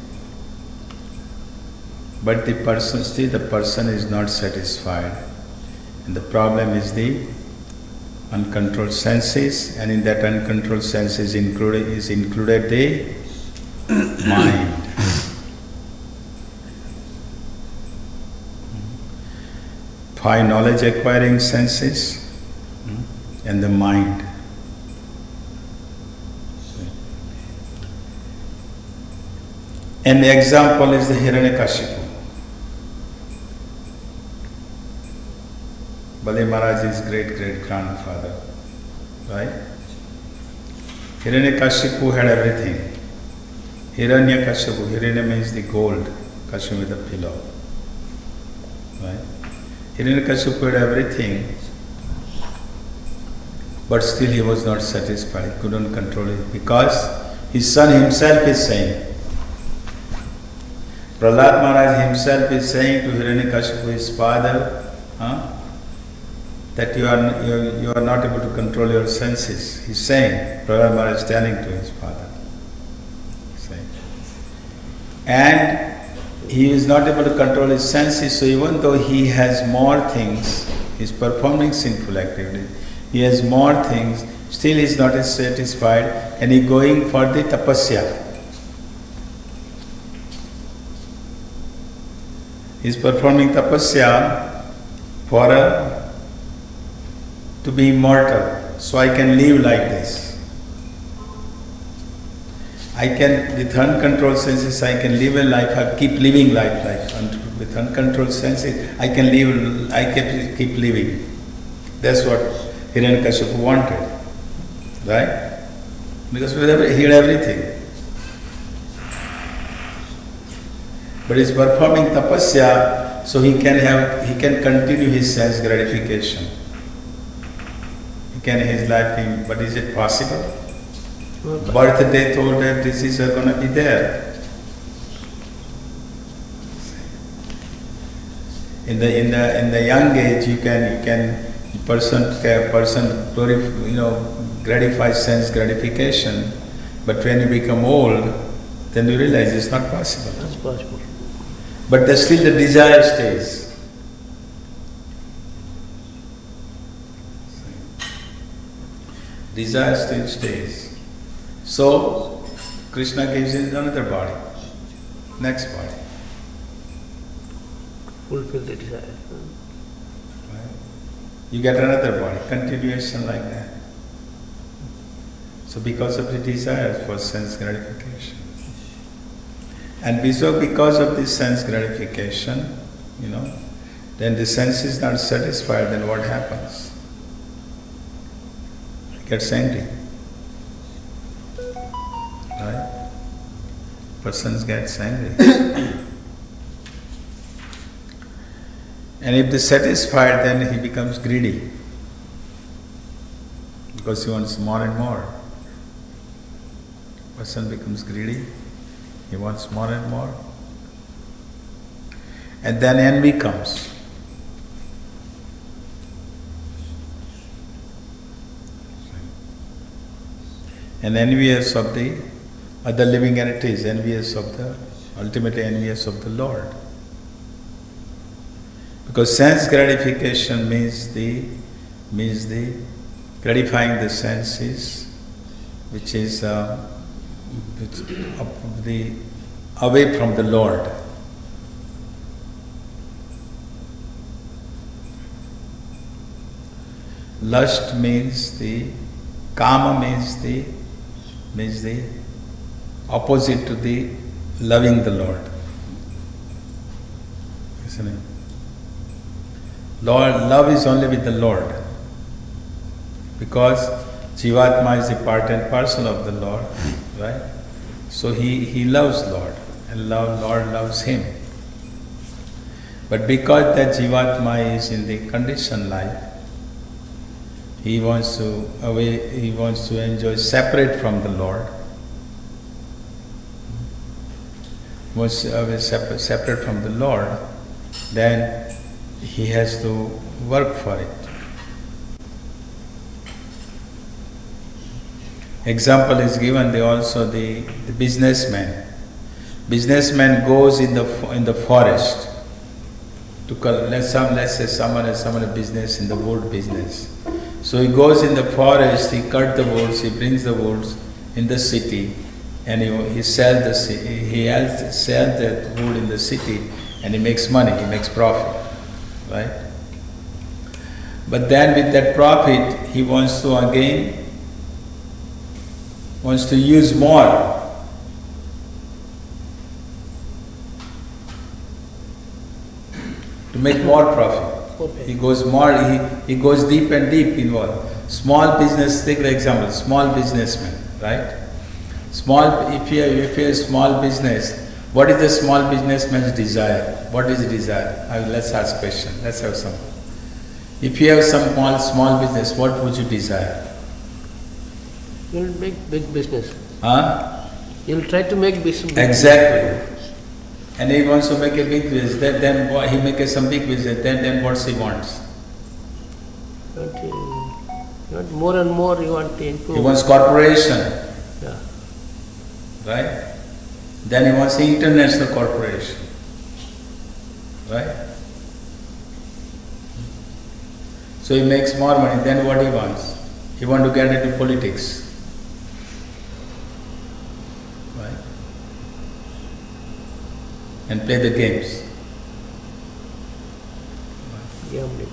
but the person is not satisfied. And the problem is the uncontrolled senses, and in that uncontrolled senses is included the mind. Five knowledge acquiring senses and the mind. An example is the Hiranyakashipu. Bali Maharaj's great-great-grandfather, right? Hiranyakashipu had everything. Hiranyakashipu, Hiranya means the gold, Kashipu with the pillow, right? Hiranyakashipu had everything, but still he was not satisfied, he couldn't control it, because his son himself is saying, Prahlad Maharaj himself is saying to Hiranyakashipu, his father, that you are not able to control your senses. He's saying, Prahlad Maharaj is telling to his father. And he is not able to control his senses, so even though he has more things, he's performing sinful activity, he has more things, still he is not satisfied, and he is going for the tapasya. He is performing tapasya to be immortal, so I can live like this. With uncontrolled senses, I can live a life, I keep living life with uncontrolled senses, I can keep living. That's what Hiranyakashipu wanted, right? Because he had everything. But he's performing tapasya, so he can continue his sense gratification. He can his life, but is it possible? Birth, death, old age, disease are going to be there. In the young age, person gratifies sense gratification, but when you become old, then you realize it's not possible. That's possible. But still the desire stays. Desire still stays. So Krishna gives in another body, next body. Fulfill the desire. Right? You get another body, continuation like that. So because of the desire for sense gratification. And because of this sense gratification, then the sense is not satisfied, then what happens? It gets angry. Right? Person gets angry. And if they're satisfied, then he becomes greedy. Because he wants more and more. Person becomes greedy. He wants more and more. And then envy comes. And envious of the other living entities, ultimately envious of the Lord. Because sense gratification means the gratifying the senses, which is away from the Lord. Lust means kama means the opposite to the loving the Lord. Isn't it? Love is only with the Lord. Because Jivatma is a part and parcel of the Lord, right? So he loves Lord, and Lord loves him. But because that Jivatma is in the conditioned life, he wants to enjoy separate from the Lord. He wants to separate from the Lord, then he has to work for it. Example is given, the businessman. Businessman goes in the forest to let's say someone has a business in the wood business. So he goes in the forest, he cuts the woods, he brings the woods in the city, and he sells that wood in the city, and he makes money, he makes profit, right? But then with that profit, he wants to use more. To make more profit. Okay. He goes deep and deep involved. Small business, take the example, small businessman, right? If you have a small business, what is the small businessman's desire? What is the desire? Let's ask a question. Let's have some. If you have some small business, what would you desire? You'll make big business. Huh? You'll try to make business. Exactly. And he wants to make a big business. Then he makes some big business. Then what he wants? You want more and more. You want to improve. He wants corporation. Yeah. Right? Then he wants international corporation. Right? So he makes more money. Then what he wants? He wants to get into politics. Right? And play the games. Gambling.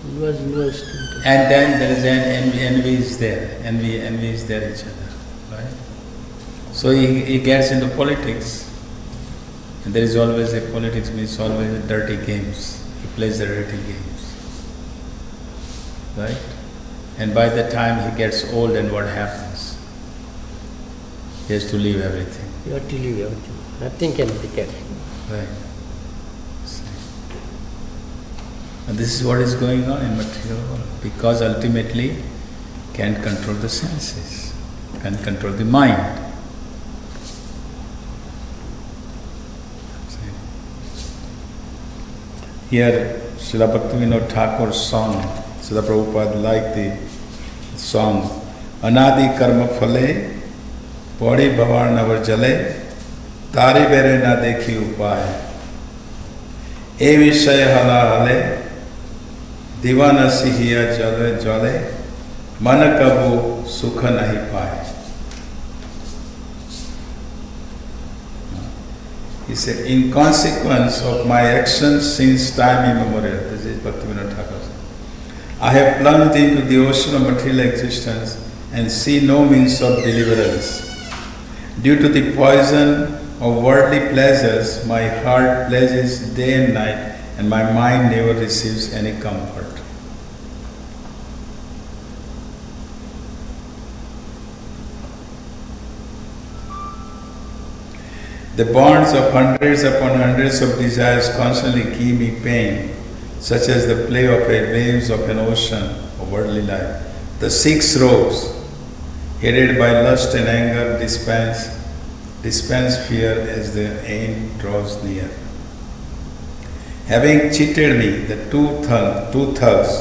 Invest. And then there is envy is there. Envy is there each other. Right? So he gets into politics. And there is always politics means always a dirty games. He plays the dirty games. Right? And by the time he gets old, and what happens? He has to leave everything. You have to leave everything. Nothing can be kept. Right. And this is what is going on in material world. Because ultimately can't control the senses, can't control the mind. Here, Srila Bhaktivinoda Thakur's song, Srila Prabhupada liked the song, Anadi karma phale, podi bhavar navar jale, tari bere na dekhi upaya. E vishay hala hale, divana sihiya jale jale, mana kabu sukha nahi paye. He said, in consequence of my actions since time immemorial, this is Bhaktivinoda Thakur, I have plunged into the ocean of material existence and see no means of deliverance. Due to the poison of worldly pleasures, my heart pleases day and night, and my mind never receives any comfort. The bonds of hundreds upon hundreds of desires constantly give me pain, such as the play of waves of an ocean of worldly life. The 6 ropes, headed by lust and anger, dispense fear as the end draws near. Having cheated me, the two thugs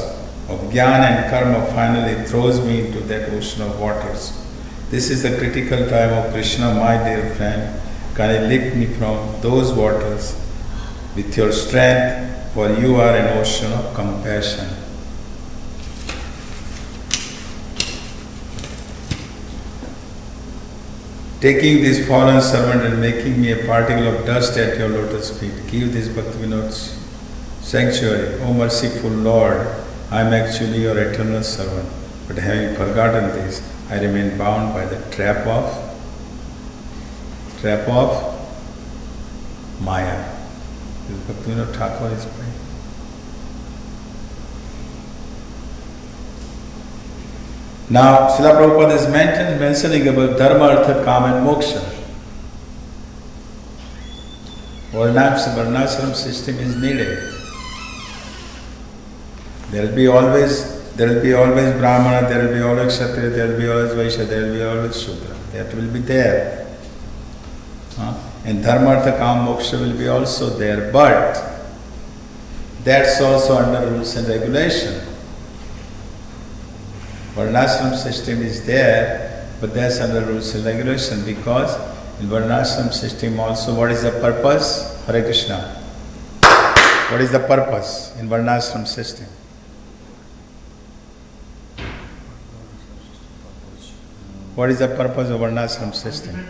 of jnana and karma finally throws me into that ocean of waters. This is the critical time of Krishna, my dear friend. Can you lift me from those waters with your strength, for you are an ocean of compassion. Taking this fallen servant and making me a particle of dust at your lotus feet, give this Bhaktivinoda's sanctuary. O merciful Lord, I am actually your eternal servant, but having forgotten this, I remain bound by the trap of Maya. This Bhaktivinoda Thakur is praying. Now, Srila Prabhupada is mentioning about Dharma, Artha, Kama and Moksha. Varnashram system is needed. There will be always Brahmana, there will be always Kshatriya, there will be always Vaishya, there will be always Shudra. That will be there. And Dharma, Artha, Kama, Moksha will be also there, but that's also under rules and regulation. Varnashram system is there, but that's under rules and regulation, because in Varnashram system also, what is the purpose? Hare Krishna. What is the purpose in Varnashram system? What is the purpose of Varnashram system?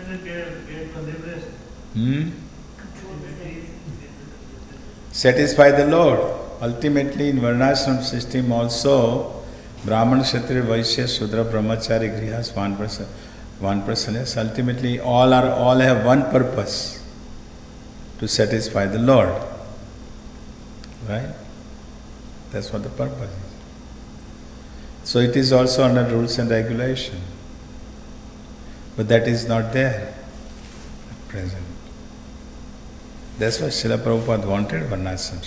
Satisfy the Lord. Ultimately, in Varnashram system also, Brahman, Kshatriya, Vaishya, Shudra, Brahmachari, Grihas, Vanprasana, ultimately all have one purpose: to satisfy the Lord. Right? That's what the purpose is. So it is also under rules and regulation. But that is not there at present. That's why Srila Prabhupada wanted Varnashram.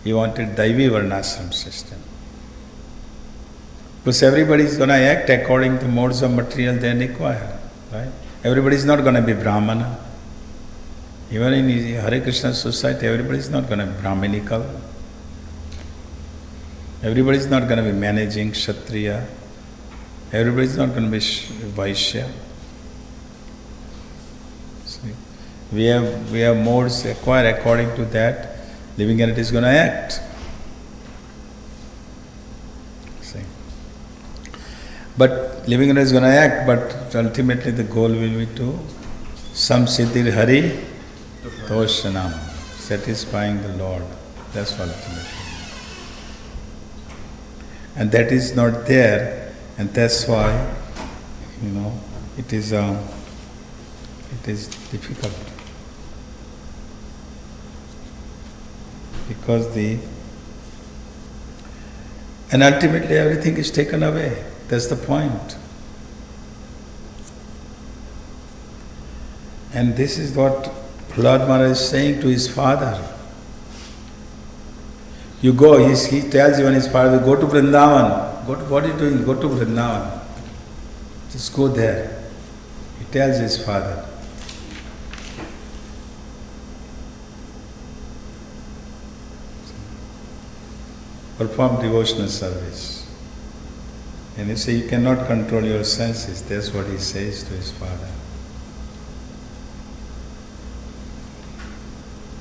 He wanted Daivi Varnashram system. Because everybody is going to act according to modes of material they require. Right? Everybody is not going to be Brahmana. Even in Hare Krishna society, everybody is not going to be Brahminical. Everybody is not going to be managing Kshatriya. Everybody is not going to be Vaishya. See? We have modes acquired according to that. Living entity is going to act. See? But living entity is going to act, but ultimately the goal will be to samsiddhir hari toshanam, satisfying the Lord. That's ultimately. And that is not there, and that's why, it is difficult. Because and ultimately everything is taken away. That's the point. And this is what Prahlad Maharaj is saying to his father. You go, he tells even his father, go to Vrindavan. What are you doing? Go to Vrindavan. Just go there. He tells his father. Perform devotional service. And you say you cannot control your senses. That's what he says to his father.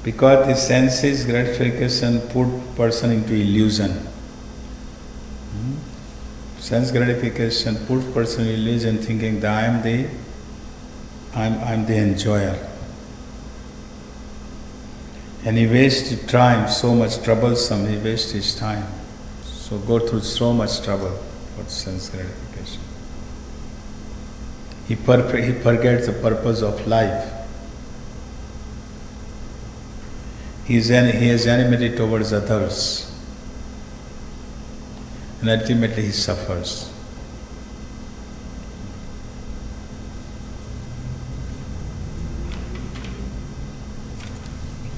Because the senses gratification put person into illusion. Sense gratification puts person in illusion, thinking that I'm the enjoyer. And he wastes time, so much troublesome, he wastes his time. So go through so much trouble for sense gratification. He forgets the purpose of life. He has enmity towards others. And ultimately he suffers.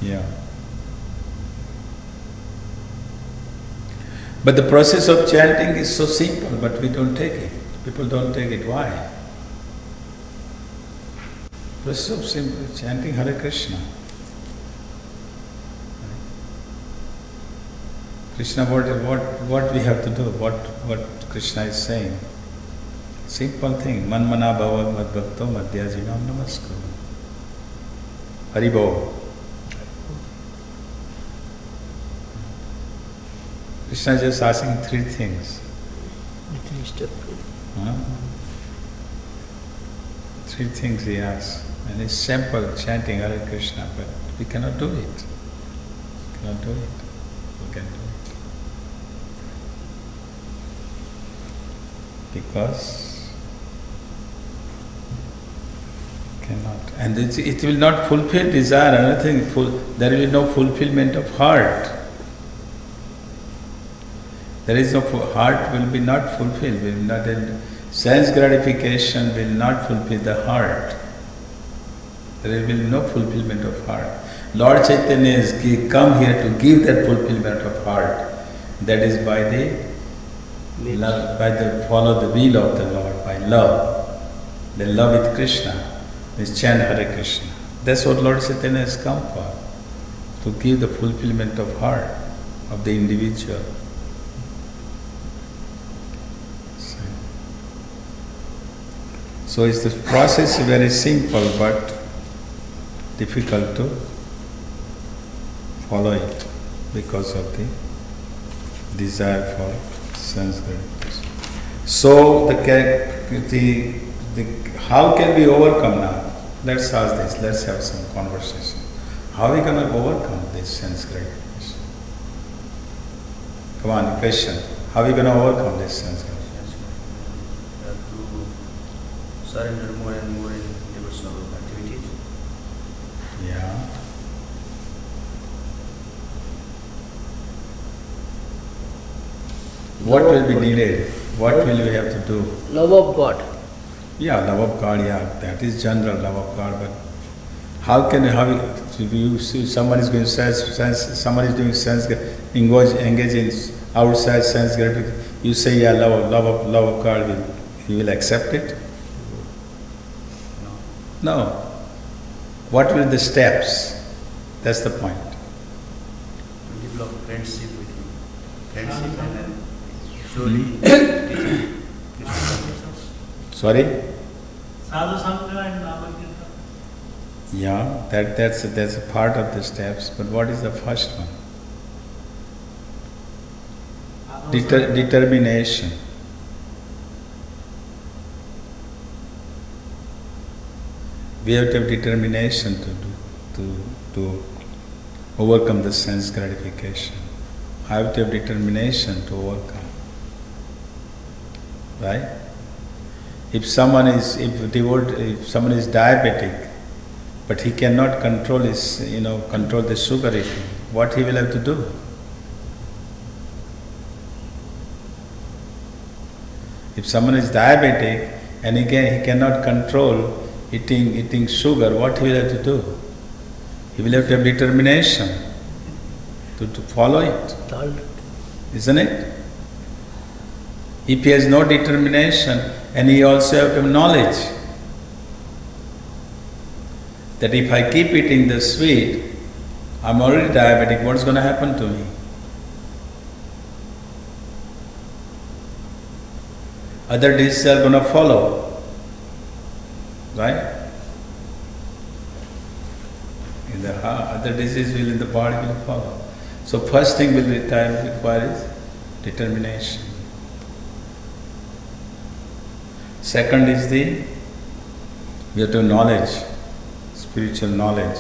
Yeah. But the process of chanting is so simple, but we don't take it. People don't take it. Why? Process of simple chanting Hare Krishna. Krishna, what we have to do? What Krishna is saying? Simple thing. Man mana bhava mad bhakto madhyajimam namaskar. Haribo. Krishna is just asking three things. Three things he asks. And it's simple chanting Hare Krishna, but we cannot do it. Cannot do it. We can do it. Because cannot. And it will not fulfill desire, anything. There will be no fulfillment of heart. There is no heart will be not fulfilled. Will not, sense gratification will not fulfill the heart. There will be no fulfillment of heart. Lord Chaitanya has come here to give that fulfillment of heart. That is by the love, follow the will of the Lord, by love. The love with Krishna is chant Hare Krishna. That's what Lord Chaitanya has come for. To give the fulfillment of heart of the individual. So it's the process is very simple but difficult to follow it because of the desire for sense gratification. So how can we overcome now? Let's ask this. Let's have some conversation. How are we going to overcome this sense gratification? Come on, question. How are we going to overcome this sense gratification? Surrender more and more in devotional activities. Yeah. What will be needed? What will we have to do? Love of God. Yeah, love of God, yeah, that is general love of God, but how you see someone is going someone is doing sense, engage in outside sense gratification, you say, yeah, love of God, he will accept it? No. What will the steps? That's the point. To develop friendship with him. Friendship and then slowly teaching Krishna. Sorry? Sadhu Sangha and Namakirtan. Yeah, that's a part of the steps, but what is the first one? Determination. We have to have determination to overcome the sense gratification. I have to have determination to overcome. Right? If someone is diabetic, but he cannot control control the sugar eating, what he will have to do? If someone is diabetic and he cannot control eating sugar, what he will have to do? He will have to have determination to follow it. Isn't it? If he has no determination, And you also have to have knowledge that if I keep eating the sweet, I'm already diabetic, what's going to happen to me? Other diseases are going to follow, right? In the other diseases will in the body will follow. So first thing will require is determination. Second is we have to knowledge, spiritual knowledge.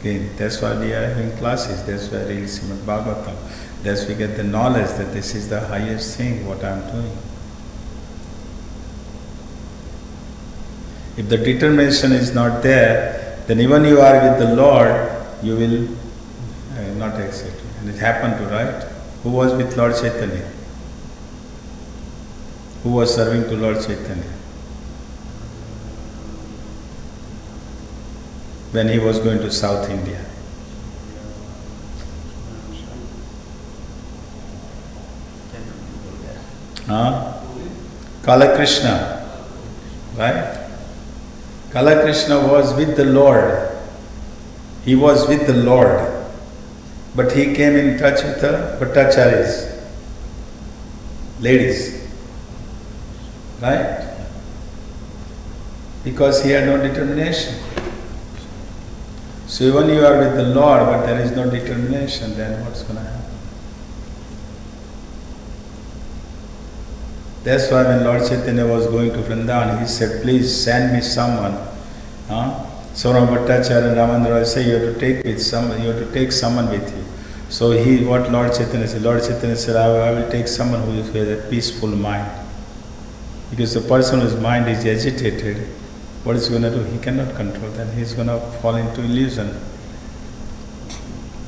Again, that's why we are having classes, that's why we read Srimad Bhagavatam. That's why we get the knowledge that this is the highest thing, what I am doing. If the determination is not there, then even you are with the Lord, you will not accept it. And it happened to, right? Who was with Lord Chaitanya? Who was serving to Lord Chaitanya? When he was going to South India. Kala Krishna, right? Kala Krishna was with the Lord. He was with the Lord. But he came in touch with the Bhattacharyas, ladies. Right? Because he had no determination. So even you are with the Lord, but there is no determination, then what's going to happen? That's why when Lord Chaitanya was going to Vrindavan, he said, please send me someone. Saurabh Bhattacharya and Ramandra say you have to take someone with you. So what Lord Chaitanya said? Lord Chaitanya said, I will take someone who has a peaceful mind. Because the person whose mind is agitated, what is he going to do? He cannot control that. He is going to fall into illusion.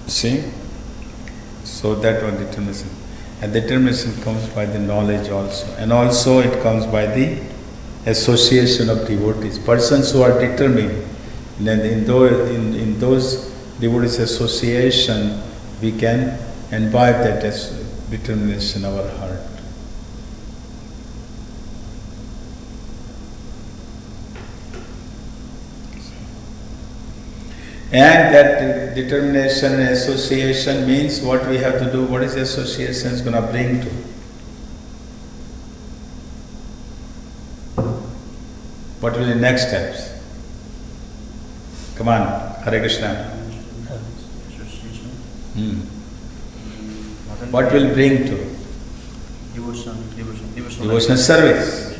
See? So that was determination. And determination comes by the knowledge also. And also it comes by the association of devotees. Persons who are determined. And in those devotees' association, we can imbibe that determination in our heart. And that determination and association means what we have to do, what is the association is going to bring to. What will be the next steps? Come on, Hare Krishna. What will bring to? Devotional service.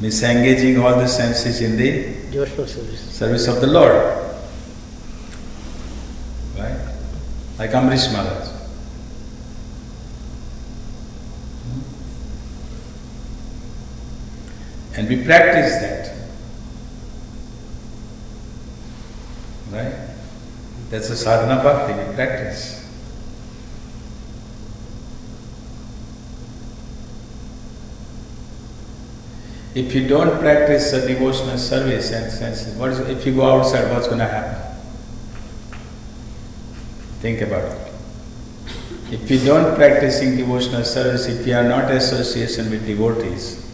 Means engaging all the senses in the Devotional service. Service of the Lord. Right? Like Amrish Maharaj. And we practice that. Right? That's a sadhana bhakti, we practice. If you don't practice a devotional service and senses, if you go outside, what's going to happen? Think about it. If you don't practicing devotional service, if you are not association with devotees,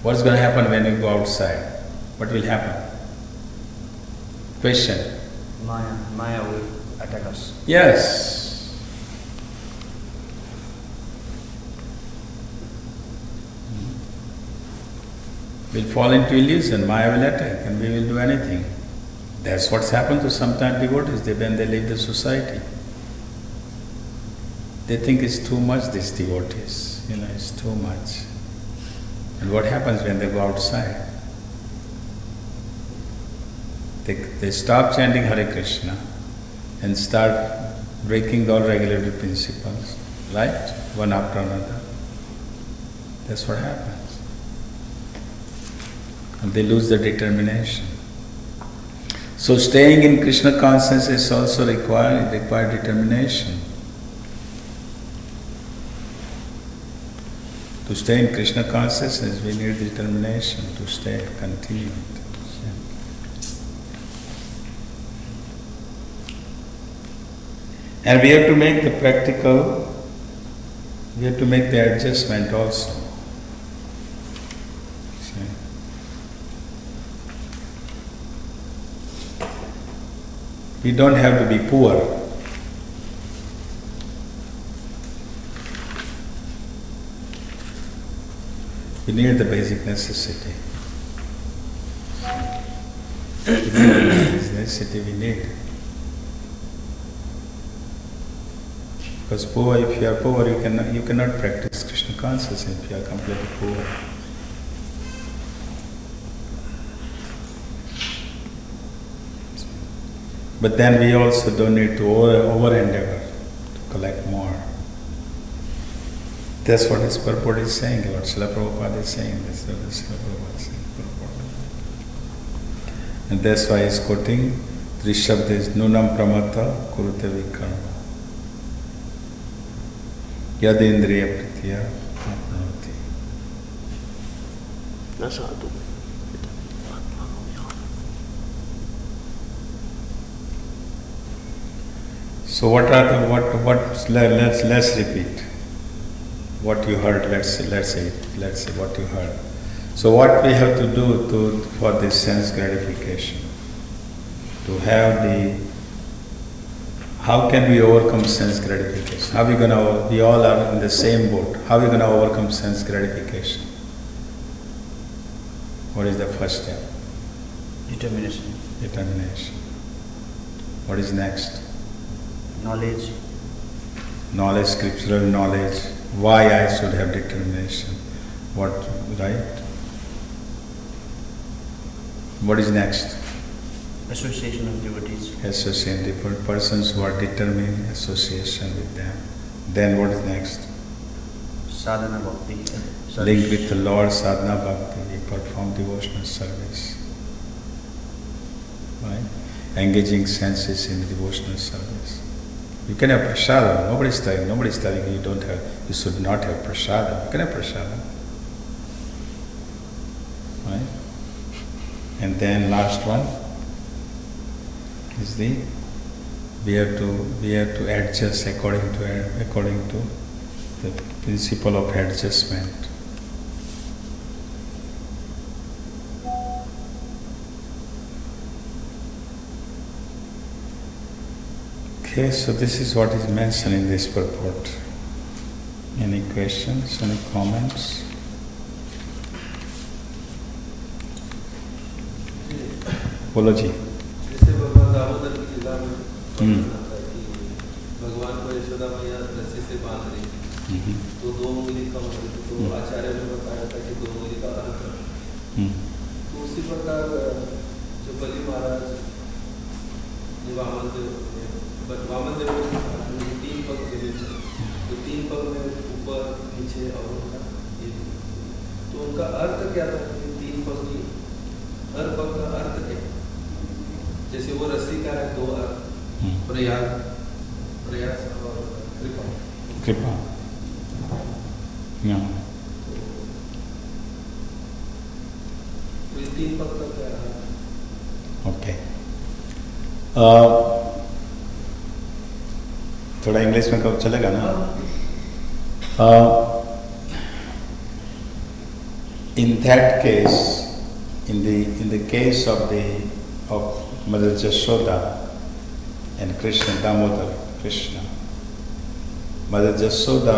what's going to happen when you go outside? What will happen? Question. Maya will attack us. Yes. We'll fall into illusion, Maya will attack and we will do anything. That's what's happened to sometimes devotees when they leave the society. They think it's too much, these devotees. It's too much. And what happens when they go outside? They stop chanting Hare Krishna and start breaking all regulatory principles, right? One after another. That's what happens. And they lose their determination. So staying in Krishna consciousness also require determination. To stay in Krishna consciousness, we need determination to stay, continue. And we have to make the practical, we have to make the adjustment also. We don't have to be poor. We need the basic necessity. Necessity we need. Because poor, if you are poor, you cannot practice Krishna consciousness if you are completely poor. But then we also don't need to over endeavor to collect more. That's what his purport is saying, what Srila Prabhupada is saying. That's what Srila Prabhupada is saying. And that's why he's quoting Trishabdes Nunam Pramata Kurute Vikarma. Yadindriya Pritya Apnoti. Nasadu. So what let's repeat what you heard. Let's say what you heard. So what we have to do for this sense gratification, to have how can we overcome sense gratification? We all are in the same boat. How are we going to overcome sense gratification? What is the first step? Determination. What is next? Knowledge. Scriptural knowledge. Why I should have determination. Right? What is next? Association of devotees. Persons who are determined, association with them. Then what is next? Sadhana bhakti. Link with the Lord, sadhana bhakti. We perform devotional service. Right? Engaging senses in devotional service. You can have prasada. Nobody's telling you should not have prasada. You can have prasada. Right? And then last one is we have to adjust according to the principle of adjustment. Okay, so this is what is mentioned in this purport. Any questions, any comments? बोलो जी। जैसे भगवान दामोदर की लीला में आता है कि भगवान को यशोदा मैया रस्सी से बांध रही थी, तो 2 उंगली कम हो रही थी, तो आचार्य ने बताया था कि 2 उंगली का अर्थ। तो उसी प्रकार जो बलि महाराज वामन देव ने 3 पग दिए थे, तो 3 पग में ऊपर नीचे और तो उनका अर्थ क्या था? 3 पग की हर पग का अर्थ क्या? जैसे वो रस्सी का है 2 अर्थ, प्रयास और कृपा। तो ये 3 पग का क्या रहा? ओके, थोड़ा इंग्लिश में कब चलेगा ना? In that case, in the case of Mother Jashoda and Krishna, Krishna, Mother Jashoda,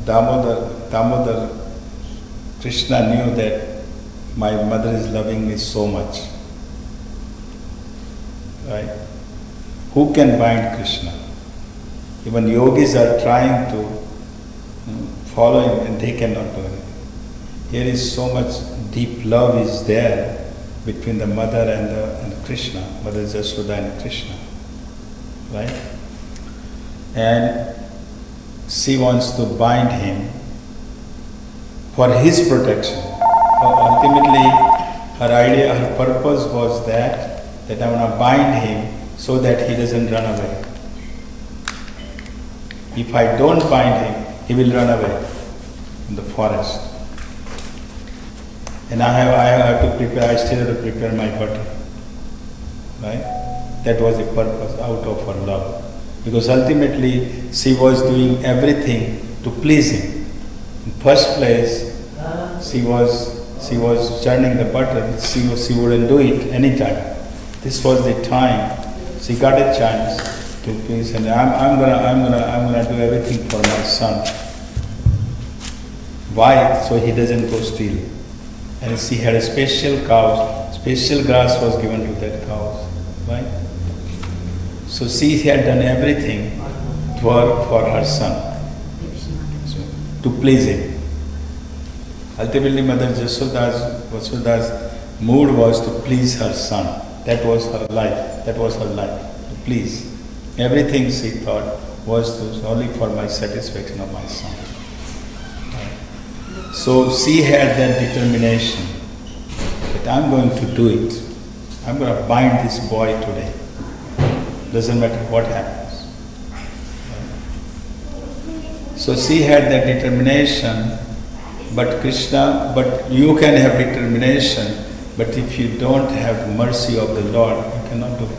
Damodar, Krishna knew that my mother is loving me so much, right? Who can bind Krishna? Even yogis are trying to follow him and they cannot do anything. Here is so much deep love is there between the mother and Krishna, Mother Jashoda and Krishna, right? And she wants to bind him for his protection. Ultimately, her idea, her purpose was that I want to bind him so that he doesn't run away. If I don't bind him, he will run away in the forest. And I still have to prepare my butter. Right? That was the purpose out of her love. Because ultimately she was doing everything to please him. In first place, she was churning the butter, she wouldn't do it anytime. This was the time she got a chance to please, and I'm gonna do everything for my son. Why? So he doesn't go steal. And she had a special cow, special grass was given to that cow, right? So she had done everything for her son, so, to please him. Ultimately, Mother Yashoda's mood was to please her son. That was her life. That was her life, to please. Everything she thought was only for my satisfaction of my son. So she had that determination that I'm going to do it. I'm going to bind this boy today. Doesn't matter what happens. So she had that determination, but you can have determination, but if you don't have mercy of the Lord, you cannot do it.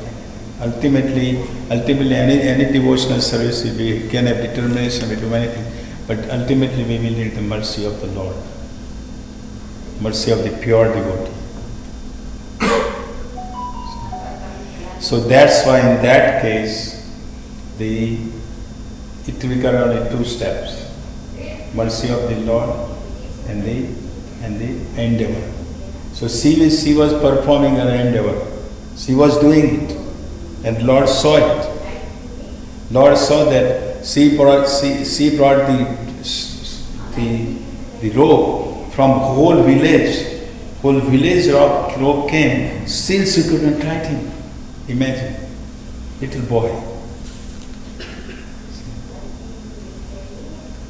Ultimately, any devotional service, we can have determination, we do anything, but ultimately we will need the mercy of the Lord, mercy of the pure devotee. So that's why in that case, it requires only 2 steps: mercy of the Lord and the endeavor. So she was performing her endeavor. She was doing it, and Lord saw it. Lord saw that she brought the rope from whole village. Whole village rope came. Still she couldn't tie him. Imagine, little boy.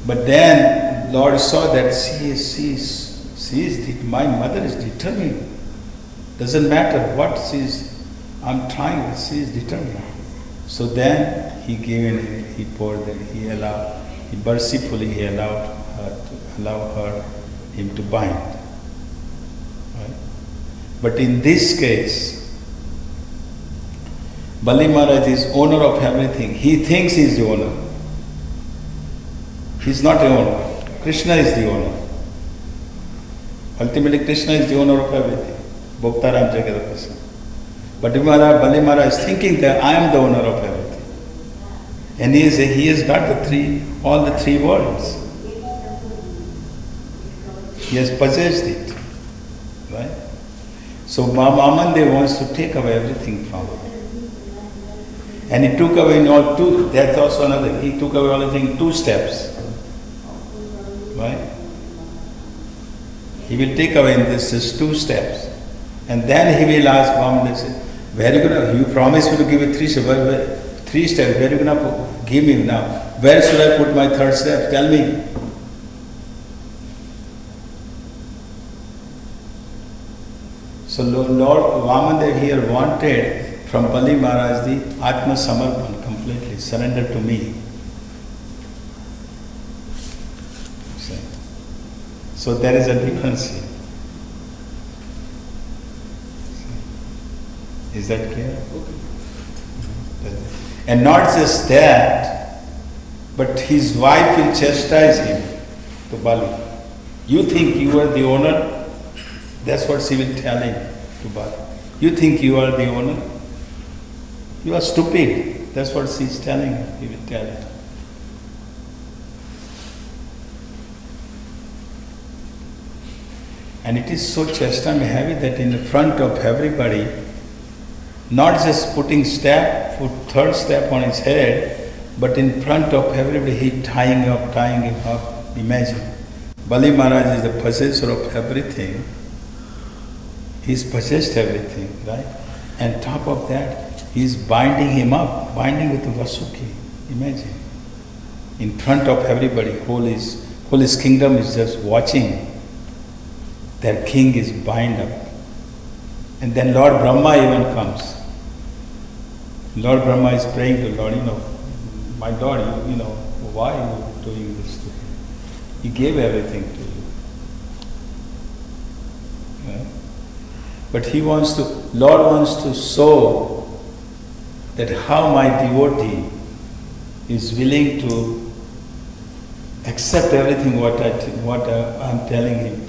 But then Lord saw that my mother is determined. Doesn't matter what I'm trying, but she is determined. So then he mercifully allowed him to bind. Right? But in this case, Bali Maharaj is owner of everything. He thinks he is the owner. He is not the owner. Krishna is the owner. Ultimately, Krishna is the owner of everything. Bhaktaram Jagadapasa. But Bali Maharaj is thinking that I am the owner of everything. And he has got all the 3 worlds. He has possessed it. Right? So Mahamandev wants to take away everything from him. And he took away that's also another, he took away everything in 2 steps. Right? He will take away in this 2 steps. And then he will ask Mahamandev, where are you going to, you promised me to give you 3 steps, where are you going to give me now? Where should I put my 3rd step? Tell me. So Lord Vamandev here wanted from Bali Maharaj the Atma Samarpan, completely surrender to me. So there is a difference here. Is that clear? And not just that, but his wife will chastise him to Bali. You think you are the owner? That's what she will tell him to Bali. You think you are the owner? You are stupid. That's what she is telling him. He will tell him. And it is so chastising heavy that in front of everybody, not just putting 3rd step on his head, but in front of everybody, he tying him up. Imagine. Bali Maharaj is the possessor of everything. He's possessed everything, right? And top of that, he's binding him up, binding with Vasuki. Imagine. In front of everybody, whole his kingdom is just watching. Their king is bound up. And then Lord Brahma even comes. Lord Brahma is praying to Lord, my Lord, why are you doing this to him? He gave everything to you. Right? But Lord wants to show that how my devotee is willing to accept everything what I'm telling him,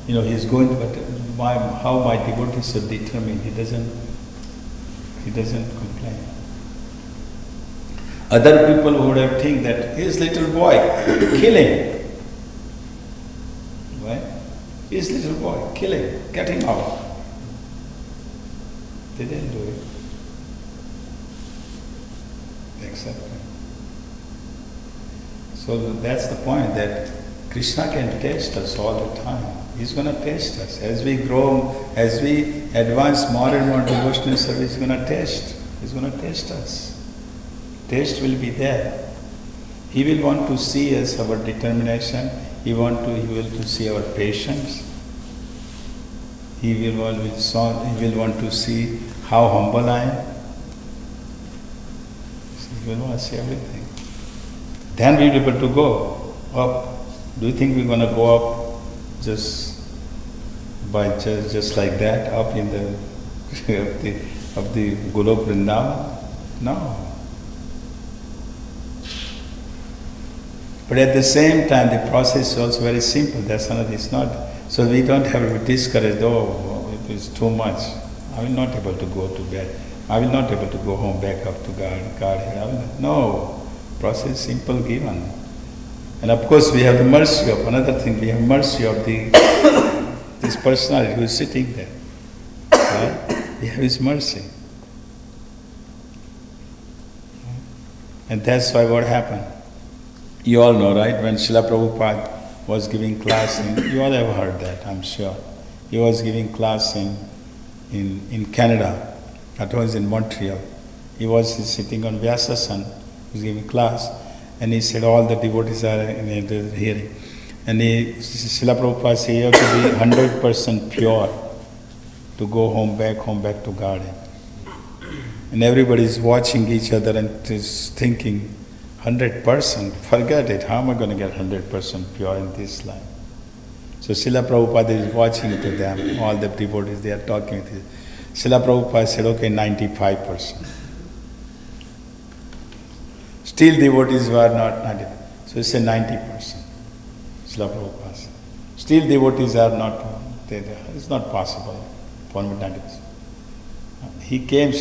he's going to, but how my devotee is so determined, he doesn't He doesn't complain. Other people would have think that his little boy, kill him. Right? His little boy, kill him, get him out. They didn't do it. They accepted. So that's the point, that Krishna can test us all the time. He's going to test us. As we grow, as we advance more and more devotional service, he's going to test. He's going to test us. Test will be there. He will want to see us, our determination. He will to see our patience. He will want to see how humble I am. He will want to see everything. Then we'll be able to go up. Do you think we're going to go up just like that, up in the of the Golok Vrindavan? No. But at the same time, the process is also very simple. That's another. It's not. So we don't have to be discouraged. Oh, it is too much. I will not able to go to bed. I will not able to go home back up to God. No, process simple given. And of course, we have the mercy of another thing. We have mercy of this personality who is sitting there. Right? We have His mercy. And that's why what happened. You all know, right? When Srila Prabhupada was giving class you all have heard that, I'm sure. He was giving class in Canada. That was in Montreal. He was sitting on Vyasasan. He was giving class. And he said all the devotees are in the hearing. And Srila Prabhupada said you have to be 100% pure to go home back to garden. And everybody is watching each other and is thinking, 100%, forget it, how am I going to get 100% pure in this life? So Srila Prabhupada is watching to them, all the devotees, they are talking with him. Srila Prabhupada said, okay, 95%. Still devotees were not 90%. So he said 90%. Srila Prabhupada said. Still devotees are not, it's not possible for me 90%. He came,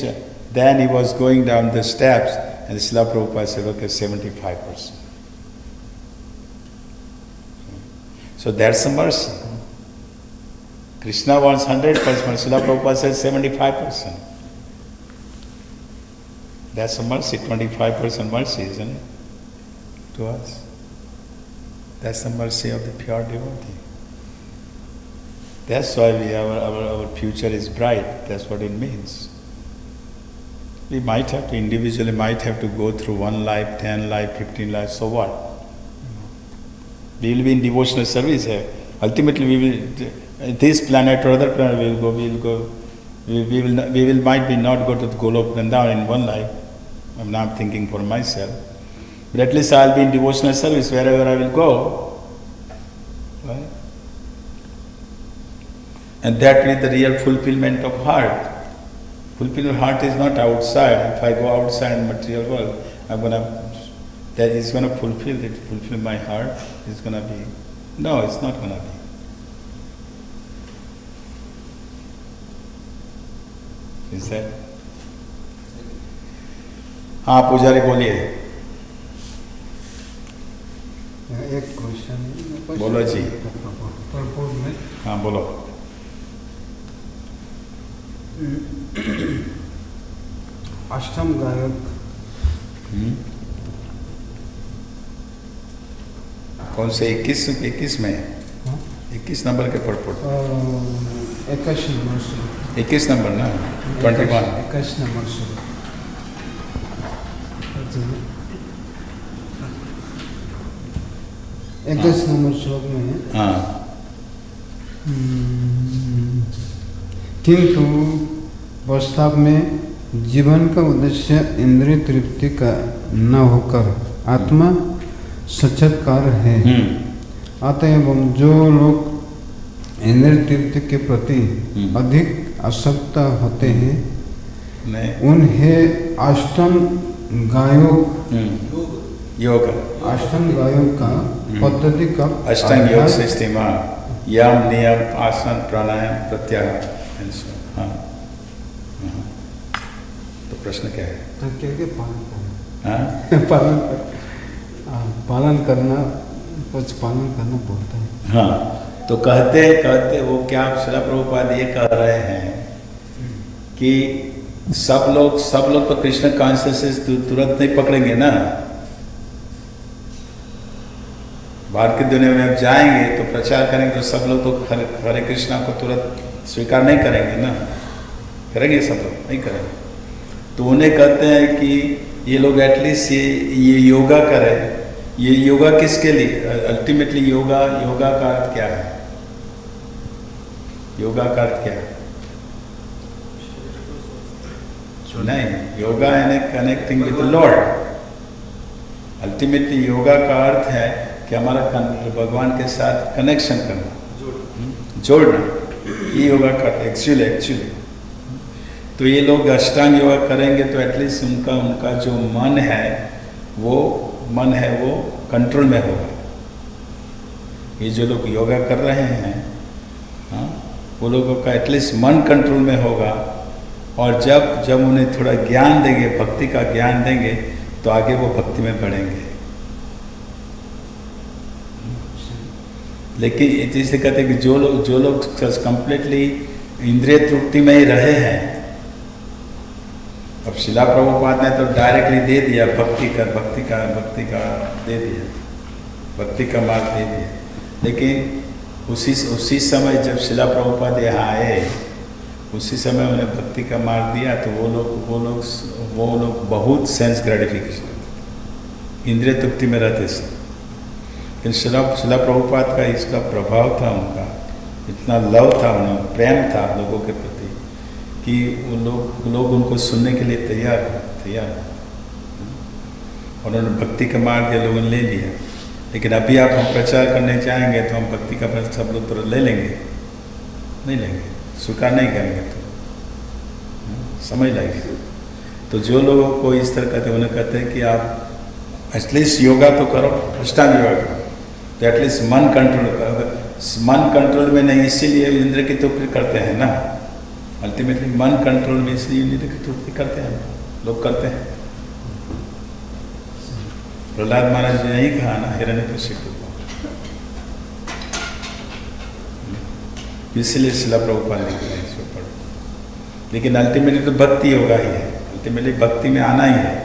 then he was going down the steps, and Srila Prabhupada said, okay, 75%. So that's a mercy. Krishna wants 100%, Srila Prabhupada says 75%. That's a mercy, 25% mercy, isn't it? To us. That's the mercy of the pure devotee. That's why our future is bright. That's what it means. We might have to, individually might have to go through 1 life, 10 life, 15 lives, so what? We will be in devotional service here. Ultimately we will, this planet or other planet we will might be not go to the Golok Vrindavan in 1 life. I'm not thinking for myself. But at least I'll be in devotional service wherever I will go. Right? And that is the real fulfillment of heart. Fulfillment of heart is not outside. If I go outside in the material world, that is going to fulfill my heart. It's going to be, no, it's not going to be. Is that? हाँ पुजारी बोलिए. एक question बोलो जी. Purpose में हाँ बोलो. अष्टम गायक कौन से 21 में 21 नंबर के पर्पट 21 नंबर से 21 नंबर ना 21 21 नंबर से 21 नंबर श्लोक में हाँ किंतु वास्तव में जीवन का उद्देश्य इंद्रिय तृप्ति का न होकर आत्मा साक्षात्कार है. अतएव जो लोग इंद्रिय तृप्ति के प्रति अधिक आसक्त होते हैं उन्हें अष्टम योग का पद्धति का अष्टांग योग सिस्टम यम नियम आसन प्राणायाम प्रत्याहार. तो प्रश्न क्या है? तो क्या पालन करना? हाँ? पालन करना, कुछ पालन करना बोलता है। हाँ, तो कहते वो क्या श्रील प्रभुपाद ये कह रहे हैं कि सब लोग तो कृष्ण कॉन्शियसनेस तुरंत नहीं पकड़ेंगे ना। बाहर की दुनिया में अब जाएंगे तो प्रचार करेंगे तो सब लोग तो हरे कृष्णा को तुरंत स्वीकार नहीं करेंगे ना। करेंगे सब लोग? नहीं करेंगे। तो उन्हें कहते हैं कि ये लोग एटलीस्ट ये योगा करें। ये योगा किसके लिए? अल्टीमेटली योगा का अर्थ क्या है? योगा का अर्थ क्या है? नहीं, योगा यानी connecting with Lord. Ultimately yoga का अर्थ है कि हमारा भगवान के साथ कनेक्शन करना, जोड़ना। ये योगा का एक्चुअली तो ये लोग अष्टांग योगा करेंगे तो एटलीस्ट उनका जो मन है वो कंट्रोल में होगा। ये जो लोग योगा कर रहे हैं, हाँ, वो लोगों का एटलीस्ट मन कंट्रोल में होगा। और जब उन्हें थोड़ा ज्ञान देंगे, भक्ति का ज्ञान देंगे, तो आगे वो भक्ति में बढ़ेंगे। लेकिन इसे कहते हैं कि जो लोग कंप्लीटली इंद्रिय तृप्ति में ही रहे हैं, अब शिला प्रभुपाद ने तो डायरेक्टली दे दिया भक्ति का दे दिया, भक्ति का मार्ग दे दिया। लेकिन उसी समय जब शिला प्रभुपाद यहाँ आए, उसी समय उन्हें भक्ति का मार्ग दिया, तो वो लोग बहुत सेंस ग्रेटिफिकेशन, इंद्रिय तृप्ति में रहते थे। लेकिन शिला प्रभुपाद का इसका प्रभाव था, उनका इतना लव था, उन्हें प्रेम था लोगों के प्रति कि वो लोग उनको सुनने के लिए तैयार। उन्होंने भक्ति का मार्ग ये लोगों ने ले लिया। लेकिन अभी आप हम प्रचार करने जाएंगे तो हम भक्ति का मार्ग सब लोग तो ले लेंगे, नहीं लेंगे, स्वीकार नहीं करेंगे, तो समझ लगेगी। तो जो लोगों को इस तरह कहते हैं, उन्हें कहते हैं कि आप एटलीस्ट योगा तो करो, अष्टांग योगा करो, तो एटलीस्ट मन कंट्रोल करो। मन कंट्रोल में नहीं, इसीलिए इंद्र की तृप्ति करते हैं ना। अल्टीमेटली मन कंट्रोल में इसलिए इंद्र की तृप्ति करते हैं, लोग करते हैं। प्रहलाद महाराज ने यही कहा ना हिरण्यकशिपु को, इसलिए शिला प्रभुपाद लिख रहे हैं इसके ऊपर। लेकिन अल्टीमेटली तो भक्ति योगा ही है, अल्टीमेटली भक्ति में आना ही है।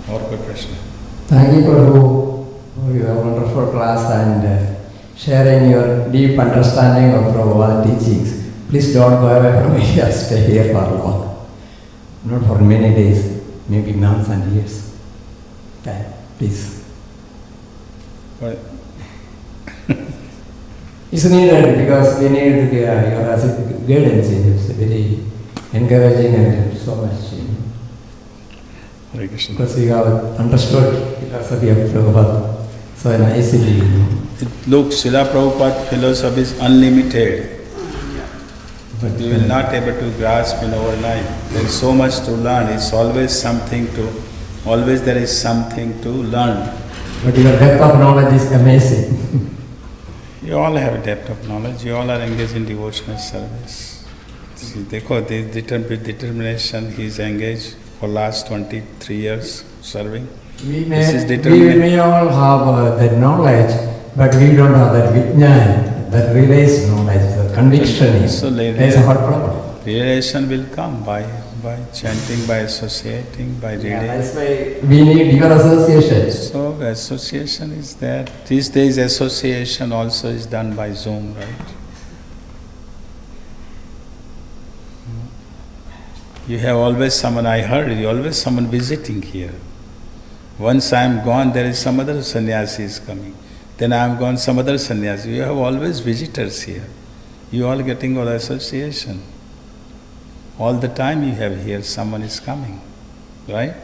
और कोई प्रश्न? Thank you, Prabhu, for your wonderful class and sharing your deep understanding of Prabhupada's teachings. Please don't go away from here, stay here for long. Not for many days, maybe months and years. Okay, please. It's needed because we need your guidance. It's very encouraging and so much. Hare Krishna. Because we have understood philosophy of Prabhupada so nicely. Look, Srila Prabhupada philosophy is unlimited. But you will not able to grasp in overnight. There is so much to learn. It's always there is something to learn. But your depth of knowledge is amazing. You all have depth of knowledge. You all are engaged in devotional service. See, देखो, this determination he is engaged for last 23 years serving. We may all have that knowledge, but we don't have that vijnana, that realized knowledge, the conviction. So there's a hard problem. Realization will come by chanting, by associating, by reading. Yeah, that's why we need your association. So association is there. These days association also is done by Zoom, right? You have always someone, I heard, you always someone visiting here. Once I am gone, there is some other sannyasi is coming. Then I am gone, some other sannyasi. You have always visitors here. You all getting all association. All the time you have here, someone is coming, right?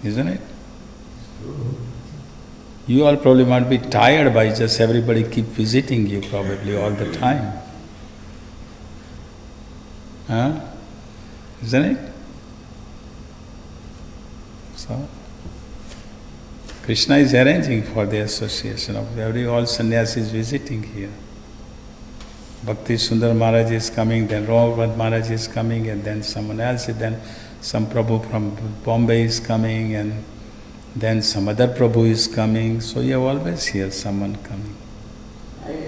Isn't it? You all probably might be tired by just everybody keep visiting you probably all the time. Huh? Isn't it? So, Krishna is arranging for the association of all sannyasis visiting here. Bhakti Sundar Maharaj is coming, then Raghunath Maharaj is coming, and then someone else, then some Prabhu from Bombay is coming, and then some other Prabhu is coming. So you always hear someone coming.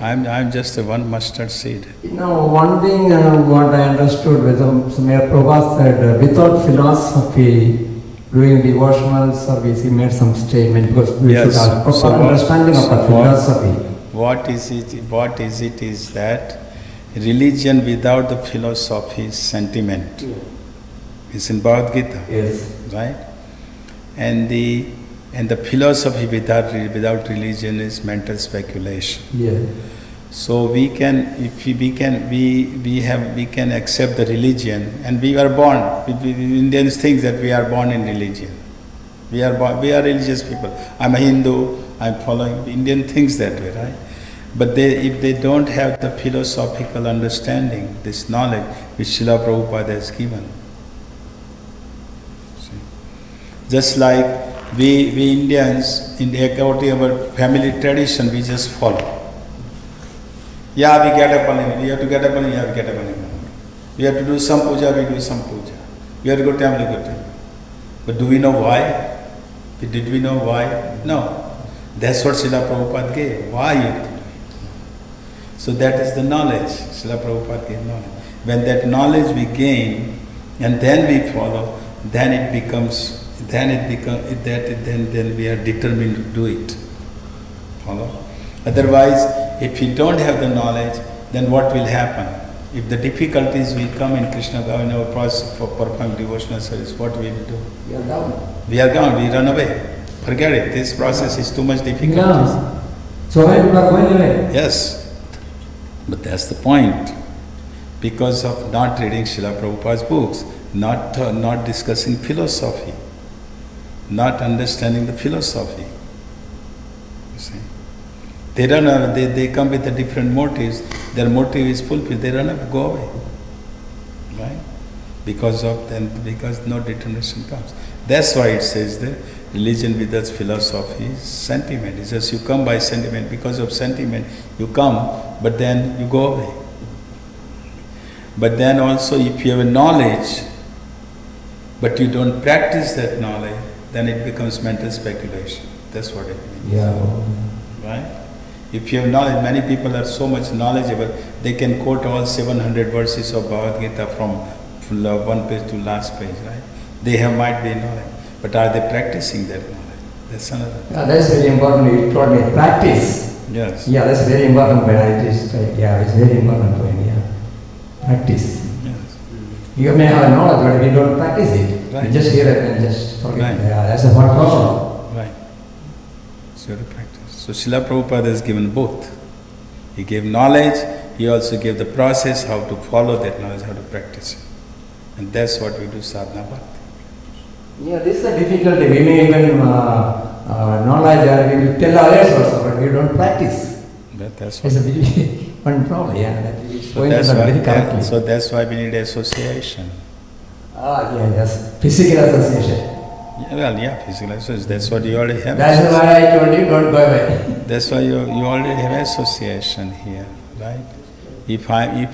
I'm just a one mustard seed. One thing what I understood with Samir Prabhupada said, without philosophy, doing devotional service, he made some statement because we should have proper understanding of the philosophy. What is it is that religion without the philosophy is sentiment. Yeah. It's in Bhagavad Gita. Yes. Right? And the philosophy without religion is mental speculation. Yeah. So we can accept the religion, and we are born. Indians think that we are born in religion. We are religious people. I'm a Hindu. I'm following. Indian thinks that way, right? But if they don't have the philosophical understanding, this knowledge which Srila Prabhupada has given. See? Just like we Indians, in according to our family tradition, we just follow. Yeah, we get up early. We have to get up early. Yeah, we get up early. We have to do some puja. We do some puja. We have to go temple. We go temple. But do we know why? Did we know why? No. That's what Srila Prabhupada gave. Why you have to do it? So that is the knowledge. Srila Prabhupada gave knowledge. When that knowledge we gain and then we follow, then we are determined to do it. Follow? Otherwise, if we don't have the knowledge, then what will happen? If the difficulties will come in Krishna in our process for performing devotional service, what will we do? We are down. We are gone, we run away. Forget it, this process is too much difficulties. Yeah. So why people are going away? Yes, but that's the point. Because of not reading Srila Prabhupada's books, not discussing philosophy, not understanding the philosophy. You see? They run away, they come with the different motives, their motive is fulfilled, they run away, go away. Right? Because no determination comes. That's why it says that religion without philosophy is sentiment. It's just you come by sentiment. Because of sentiment, you come, but then you go away. But then also, if you have a knowledge, but you don't practice that knowledge, then it becomes mental speculation. That's what it means. Yeah. Right? If you have knowledge, many people are so much knowledgeable, they can quote all 700 verses of Bhagavad Gita from one page to last page, right? They might be knowledge, but are they practicing that knowledge? That's another. Yeah, that's very important. You told me practice. Yes. Yeah, that's very important when I just yeah, it's very important point. Yeah, practice. Yes. You may have knowledge, but if you don't practice it, Right. you just hear it and just forget. Right. Yeah, that's a hard problem. Right. So you have to practice. So Srila Prabhupada has given both. He gave knowledge, he also gave the process how to follow that knowledge, how to practice it. And that's what we do sadhana bhakti. Yeah, this is a difficulty. We may even knowledge or we will tell others also, but we don't practice. That's what. It's a big one problem. Yeah, that is So going that's to the why, very correctly. so that's why we need association. Yeah, yes, physical association. Yeah, well, yeah, physical association. That's what you already have. That's why I told you don't go away. That's why you already have association here, right? If I'm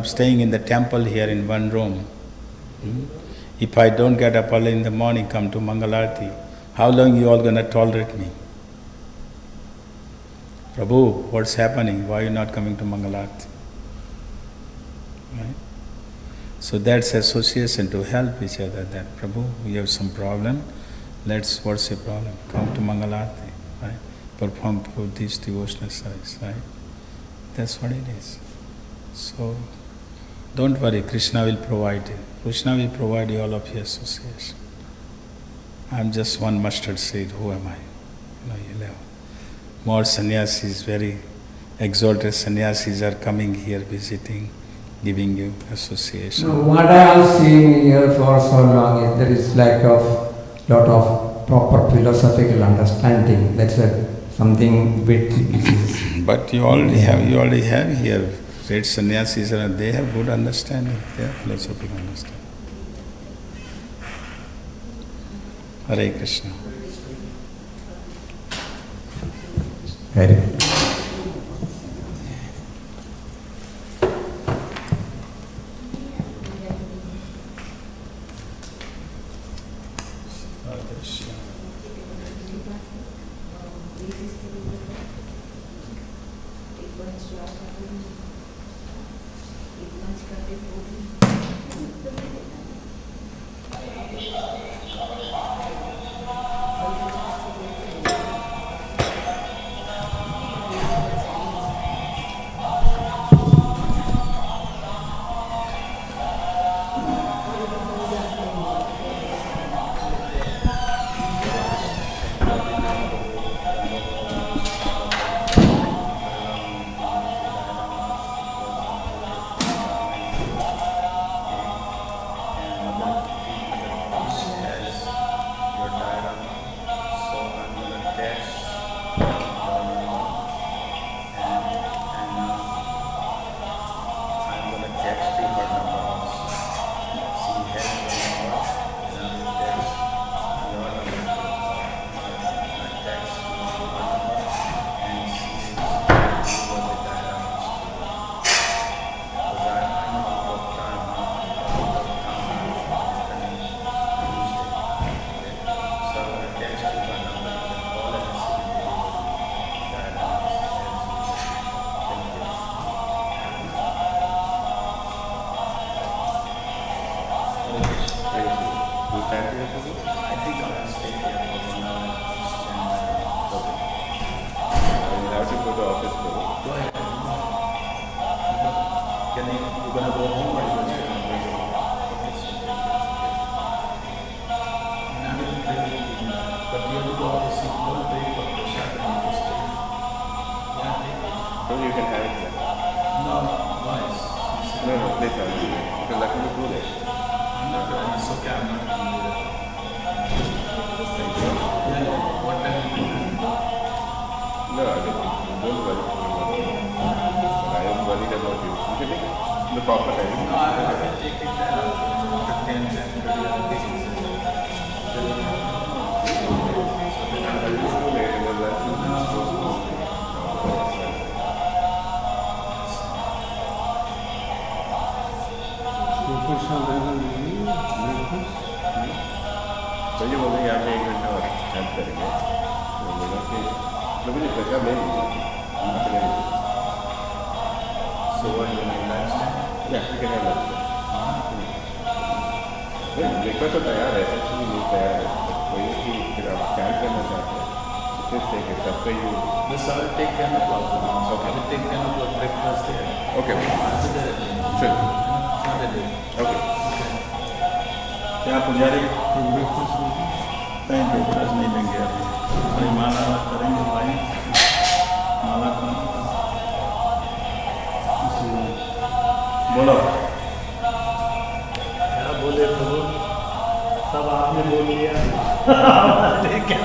staying in the temple here in one room, if I don't get up early in the morning, come to Mangalarti, how long you all gonna tolerate me? Prabhu, what's happening? Why are you not coming to Mangalarti? Right? So that's association to help each other. That Prabhu, we have some problem. What's your problem? Come to Mangalarti, right? Perform this devotional service, right? That's what it is. So don't worry, Krishna will provide you. Krishna will provide you all of your association. I'm just one mustard seed. Who am I? You'll have more sannyasis, very exalted sannyasis are coming here visiting, giving you association. No, what I am seeing here for so long is there is lack of lot of proper philosophical understanding. That's something bit. But you already have here great sannyasis, and they have good understanding. They have philosophical understanding. Hare Krishna. Hare. क्या बोले प्रभु, सब आपने बोल दिया।